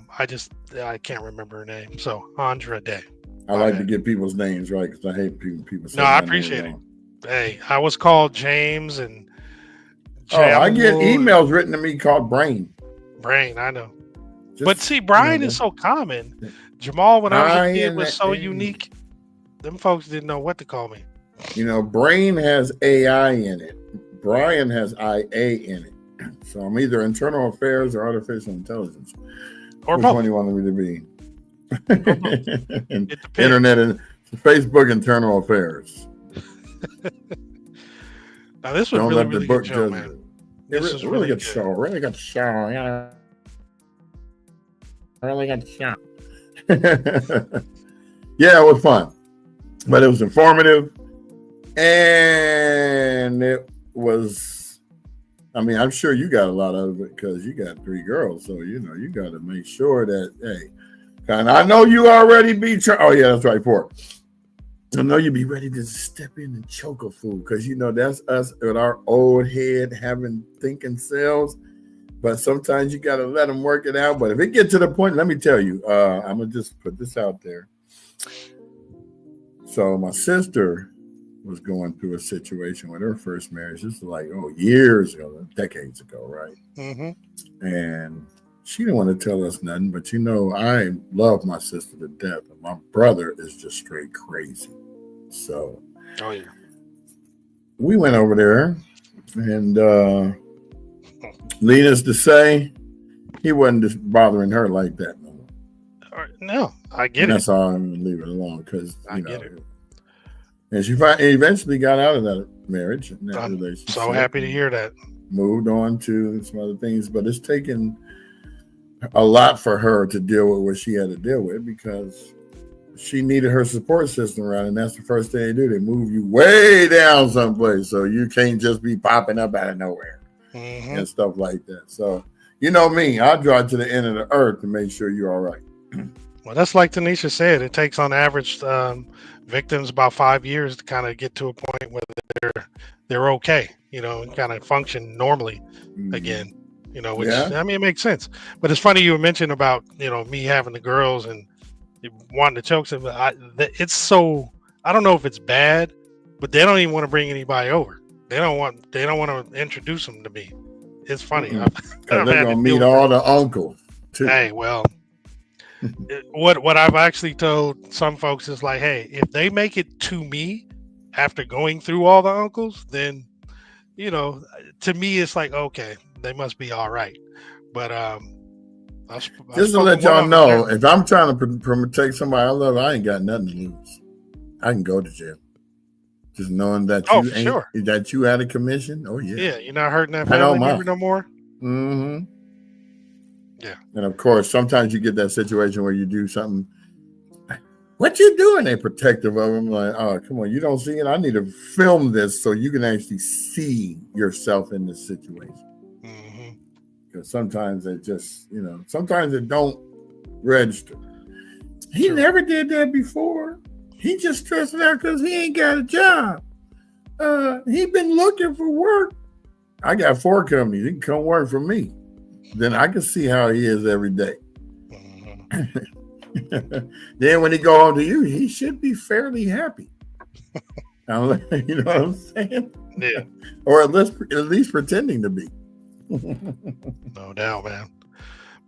can't remember her name. So Andra Day. I like to get people's names right because I hate people saying. No, I appreciate it. Hey, I was called James and. I get emails written to me called Brain. Brain, I know. But see, Brian is so common. Jamal, when I was a kid, was so unique. Them folks didn't know what to call me. Brain has AI in it. Brian has IA in it. So I'm either internal affairs or artificial intelligence. Or which both. one do you want me to be? Internet and Facebook internal affairs. Now this was really good show, man. This is really good show. Really good show. Yeah. Really good show. Yeah, it was fun. But it was informative. And it was, I'm sure you got a lot of it because you got 3 girls. So, you got to make sure that, hey, and I know you already be, oh, yeah, that's right, pork. I know you be ready to step in and choke a fool because, that's us with our old head having thinking cells. But sometimes you got to let them work it out. But if it gets to the point, let me tell you, I'm going to just put this out there. So my sister was going through a situation with her first marriage. This was years ago, decades ago, right? Mm-hmm. And she didn't want to tell us nothing, but I love my sister to death. And my brother is just straight crazy. So, oh yeah, we went over there, and needless to say, he wasn't just bothering her like that no more. No, I get it. That's all I'm gonna leave it alone because I get it. And she eventually got out of that marriage. And that I'm relationship. so happy to hear that. Moved on to some other things, but it's taken a lot for her to deal with what she had to deal with because she needed her support system around, and that's the first thing they do. They move you way down someplace, so you can't just be popping up out of nowhere and stuff like that. So, you know me, I'll drive to the end of the earth to make sure you're all right. Well, that's like Tanisha said. It takes on average victims about 5 years to kind of get to a point where they're okay, and kind of function normally again. Which I mean, it makes sense. But it's funny you mentioned about me having the girls and wanting to choke them. It's so, I don't know if it's bad, but they don't even want to bring anybody over. They don't want to introduce them to me. It's funny. They're gonna meet all the uncles too. Hey, well, what I've actually told some folks is like, hey, if they make it to me after going through all the uncles, then to me it's like, okay, they must be all right. But just to let y'all know, if I'm trying to protect somebody I love, I ain't got nothing to lose. I can go to jail. Just knowing that that you had a commission. Oh yeah, you're not hurting that family member no more. Yeah, and of course, sometimes you get that situation where you do something. What you doing? They protective of them. Like, oh, come on, you don't see it. I need to film this so you can actually see yourself in this situation. Because sometimes it just, sometimes it don't register. He never did that before. He just stressing out because he ain't got a job. He been looking for work. I got 4 companies. He can come work for me. Then I can see how he is every day. Then when he go home to you, he should be fairly happy. You know what I'm saying? Yeah. Or at least pretending to be. No doubt, man.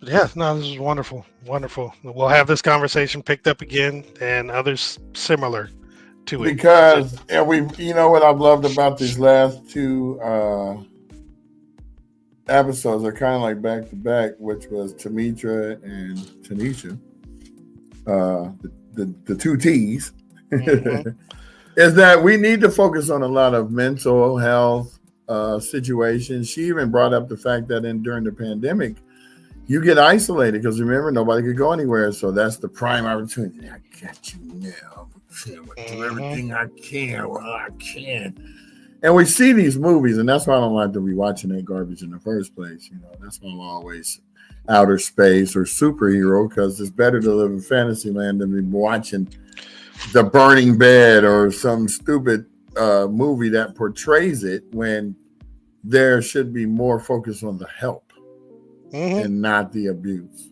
But yeah, no, this is wonderful. Wonderful. We'll have this conversation picked up again and others similar to it. Because what I've loved about these last 2 episodes are kind of like back to back, which was Tamitra and Tanisha, the 2 T's, is that we need to focus on a lot of mental health situations. She even brought up the fact that during the pandemic, you get isolated because remember, nobody could go anywhere. So that's the prime opportunity. I got you now. I'm gonna do everything I can while I can. And we see these movies, and that's why I don't like to be watching that garbage in the first place. That's why I'm always outer space or superhero, because it's better to live in fantasy land than be watching The Burning Bed or some stupid movie that portrays it when there should be more focus on the help and not the abuse.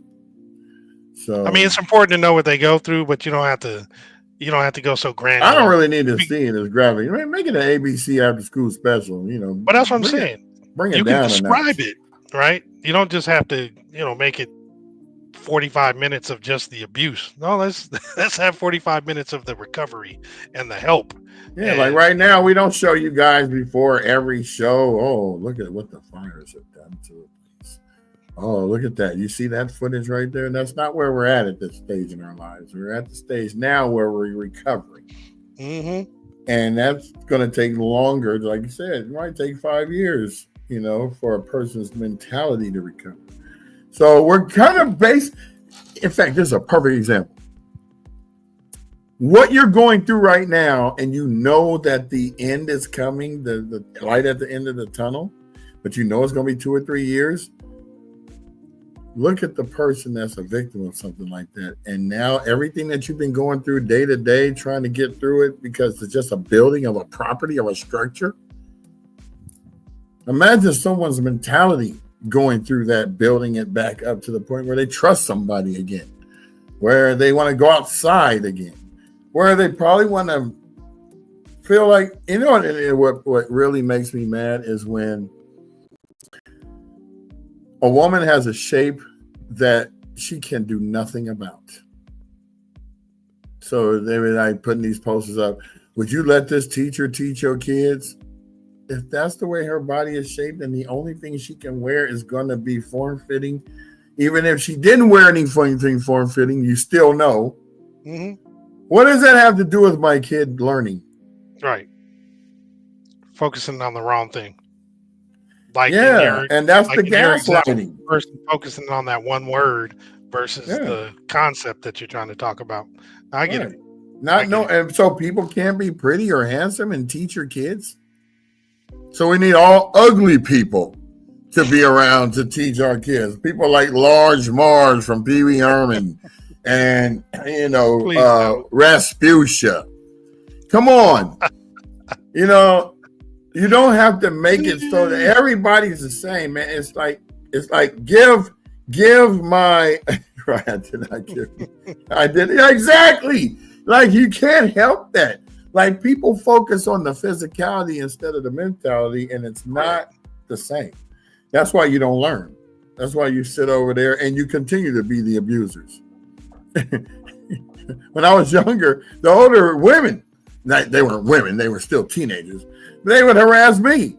So I mean, it's important to know what they go through, but you don't have to go so granular. I don't really need to see it as graphic. Make it an ABC after school special, But that's what I'm saying. Bring it you down. You can describe it, right? You don't just have to, make it 45 minutes of just the abuse. No, let's have 45 minutes of the recovery and the help. Yeah, like right now, we don't show you guys before every show. Oh, look at what the fires have done to it. Oh, look at that. You see that footage right there? That's not where we're at this stage in our lives. We're at the stage now where we're recovering. And that's going to take longer. Like you said, it might take 5 years, for a person's mentality to recover. So we're kind of based. In fact, this is a perfect example. What you're going through right now, and that the end is coming, the light at the end of the tunnel, but it's going to be 2 or 3 years. Look at the person that's a victim of something like that. And now everything that you've been going through day to day, trying to get through it because it's just a building of a property, of a structure. Imagine someone's mentality going through that, building it back up to the point where they trust somebody again, where they want to go outside again, where they probably want to feel like, what really makes me mad is when a woman has a shape that she can do nothing about. So they were like putting these posters up. Would you let this teacher teach your kids? If that's the way her body is shaped and the only thing she can wear is going to be form-fitting, even if she didn't wear anything form-fitting, you still know. What does that have to do with my kid learning? Right. Focusing on the wrong thing. Like and that's the gaslighting. Person focusing on that one word versus the concept that you're trying to talk about. I get it. And so people can't be pretty or handsome and teach your kids. So we need all ugly people to be around to teach our kids. People like Large Marge from Pee Wee Herman and, Rasputia. Come on. You don't have to make it so that everybody's the same, man. It's like give my right. I did exactly. Like you can't help that. Like people focus on the physicality instead of the mentality, and it's not the same. That's why you don't learn. That's why you sit over there and you continue to be the abusers. When I was younger, the older women, they weren't women, they were still teenagers, they would harass me.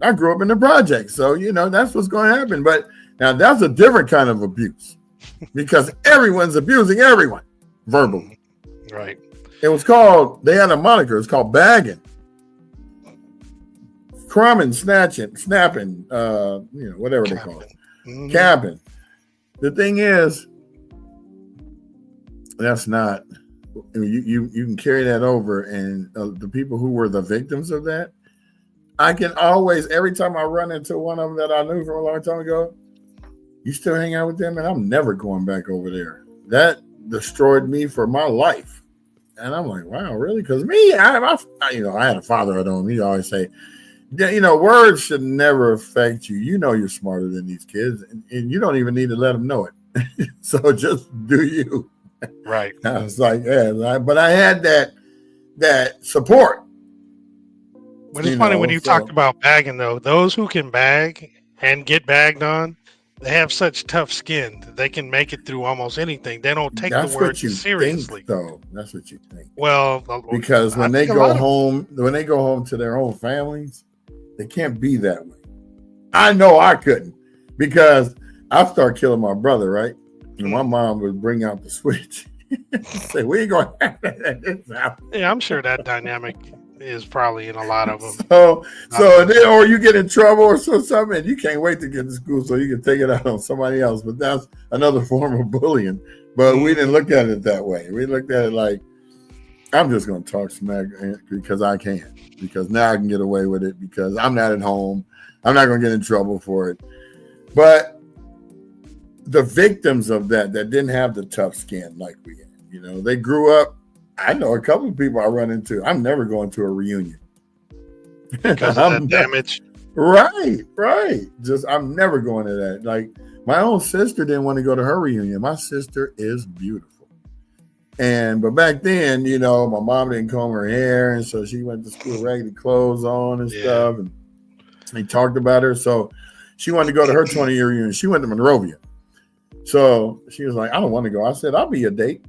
I grew up in the project, so that's what's going to happen. But now that's a different kind of abuse because everyone's abusing everyone verbally. Right. It was called, they had a moniker, it's called bagging. Crumbing, snatching, snapping, whatever they call it. Mm-hmm. Capping. The thing is, that's not, you can carry that over, and the people who were the victims of that, I can always, every time I run into one of them that I knew from a long time ago, you still hang out with them, and I'm never going back over there. That destroyed me for my life. And I'm like, wow, really? Because me, I had a father at home. He always say, words should never affect you. You're smarter than these kids, and you don't even need to let them know it. So just do you. Right. I was like, but I had that support. But it's funny when you talked about bagging, though. Those who can bag and get bagged on, they have such tough skin that they can make it through almost anything. They don't take the word seriously. Though that's what you think. Well, because when they go home to their own families, they can't be that way. I know I couldn't, because I started killing my brother, right? And my mom would bring out the switch. Say, we ain't gonna have that at this house. Yeah, I'm sure that dynamic is probably in a lot of them. So then, or you get in trouble or something, and you can't wait to get to school so you can take it out on somebody else. But that's another form of bullying. But we didn't look at it that way. We looked at it like, I'm just going to talk smack because I can. Because now I can get away with it because I'm not at home. I'm not going to get in trouble for it. But the victims of that didn't have the tough skin like we had, they grew up. I know a couple of people I run into. I'm never going to a reunion because of that damage. Right. Just I'm never going to that. Like my own sister didn't want to go to her reunion. My sister is beautiful, but back then, my mom didn't comb her hair, and so she went to school with raggedy clothes on and stuff. And they talked about her, so she wanted to go to her 20-year reunion. She went to Monrovia, so she was like, "I don't want to go." I said, "I'll be your date."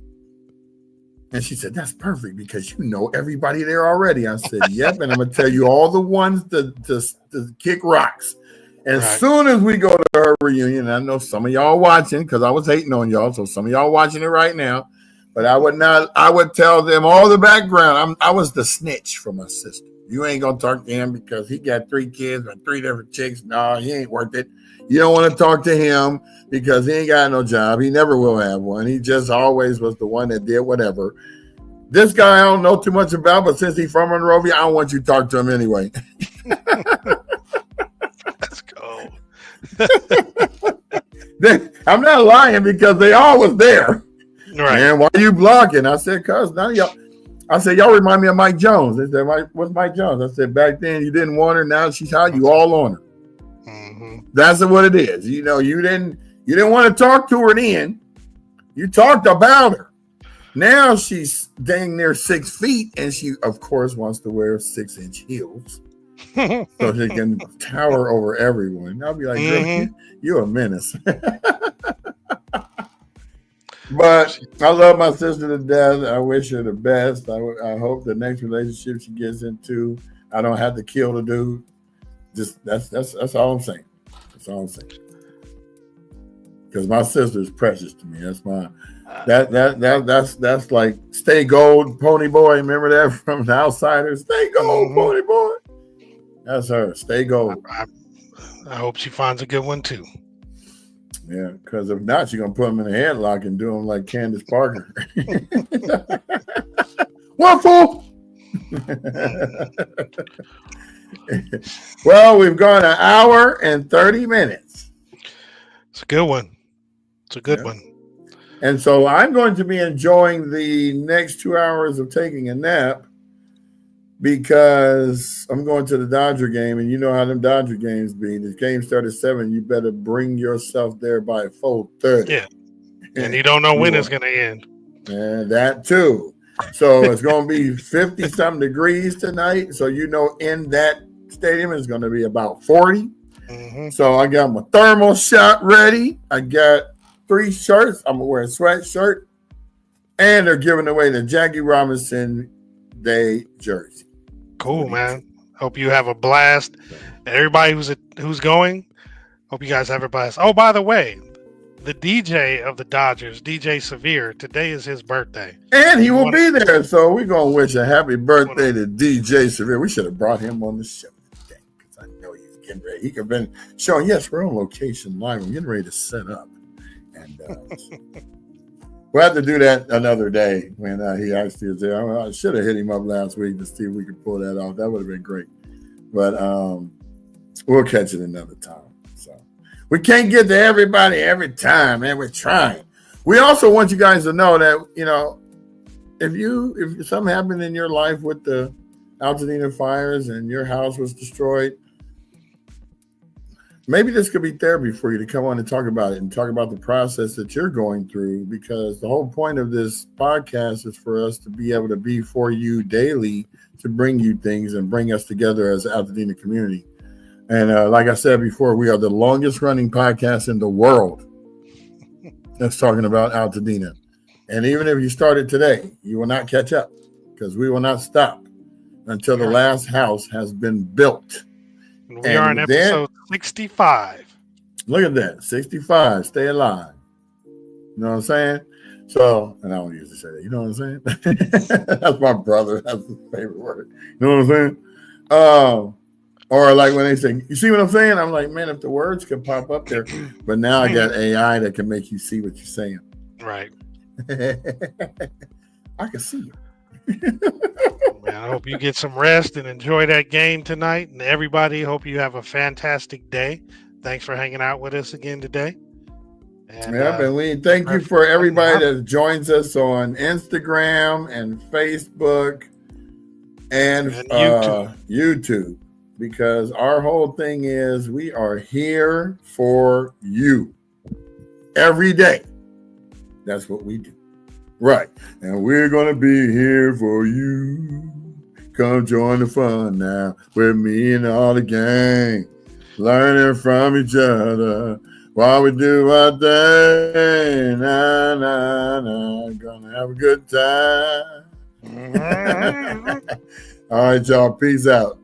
And she said, "That's perfect because you know everybody there already." I said, "Yep." And I'm going to tell you all the ones to kick rocks. As soon as we go to her reunion, and I know some of y'all watching because I was hating on y'all. So some of y'all watching it right now, but I would tell them all the background. I was the snitch for my sister. You ain't going to talk to him because he got 3 kids and 3 different chicks. No, he ain't worth it. You don't want to talk to him because he ain't got no job. He never will have one. He just always was the one that did whatever. This guy I don't know too much about, but since he's from Monrovia, I don't want you to talk to him anyway. Let's go. I'm not lying because they all was there. Right. And why are you blocking? I said, cuz none of y'all. I said, y'all remind me of Mike Jones. They said, what's Mike Jones? I said, back then you didn't want her. Now she's hot. You all on her. Mm-hmm. That's what it is. You didn't want to talk to her then. You talked about her. Now she's dang near 6 feet, and she, of course, wants to wear 6-inch heels so she can tower over everyone. I'll be like, girl, you're a menace. But I love my sister to death. I wish her the best. I hope the next relationship she gets into, I don't have to kill the dude. Just that's all I'm saying. That's all I'm saying. Because my sister is precious to me. That's my that's like Stay Gold, Pony Boy. Remember that from The Outsiders? Stay Gold, Pony Boy. That's her. Stay Gold. I hope she finds a good one too. Yeah, because if not, she's gonna put him in a headlock and do him like Candace Parker. What fool? Well, we've gone an hour and 30 minutes. It's a good one. It's a good one. And so I'm going to be enjoying the next 2 hours of taking a nap because I'm going to the Dodger game, and you know how them Dodger games be. The game started at 7. You better bring yourself there by 4:30. Yeah, and you don't know when it's going to end. And that too. So it's going to be 50-something degrees tonight. So you know, in that stadium is going to be about 40. Mm-hmm. So I got my thermal shot ready. I got 3 shirts. I'm going to wear a sweatshirt, and they're giving away the Jackie Robinson Day jersey. Cool, man. Hope you have a blast. Everybody who's going, hope you guys have a blast. Oh, by the way, the DJ of the Dodgers, DJ Severe, today is his birthday. And he will be there. So we're going to wish a happy birthday to DJ Severe. We should have brought him on the show today because I know he's getting ready. He could have been showing, yes, we're on location live. I'm getting ready to set up. And we'll have to do that another day when he actually is there. I should have hit him up last week to see if we could pull that off. That would have been great. But we'll catch it another time. So we can't get to everybody every time, man. We're trying. We also want you guys to know that, you know, if something happened in your life with the Altadena fires and your house was destroyed, maybe this could be therapy for you to come on and talk about it and talk about the process that you're going through, because the whole point of this podcast is for us to be able to be for you daily, to bring you things and bring us together as an Altadena community. And like I said before, we are the longest running podcast in the world that's talking about Altadena. And even if you started today, you will not catch up because we will not stop until the last house has been built. We are in episode 65. Look at that, 65. Stay alive. You know what I'm saying? So, and I don't usually say that. You know what I'm saying? That's my brother. That's his favorite word. You know what I'm saying? Or like when they say, you see what I'm saying? I'm like, man, if the words could pop up there. But now I got AI that can make you see what you're saying. Right. I can see you. Man, I hope you get some rest and enjoy that game tonight. And everybody, hope you have a fantastic day. Thanks for hanging out with us again today. And, and we thank you for everybody that joins us on Instagram and Facebook and YouTube, because our whole thing is we are here for you every day. That's what we do. Right. And we're going to be here for you. Come join the fun now with me and all the gang. Learning from each other while we do our thing. Nah, nah, nah. Gonna have a good time. All right, y'all. Peace out.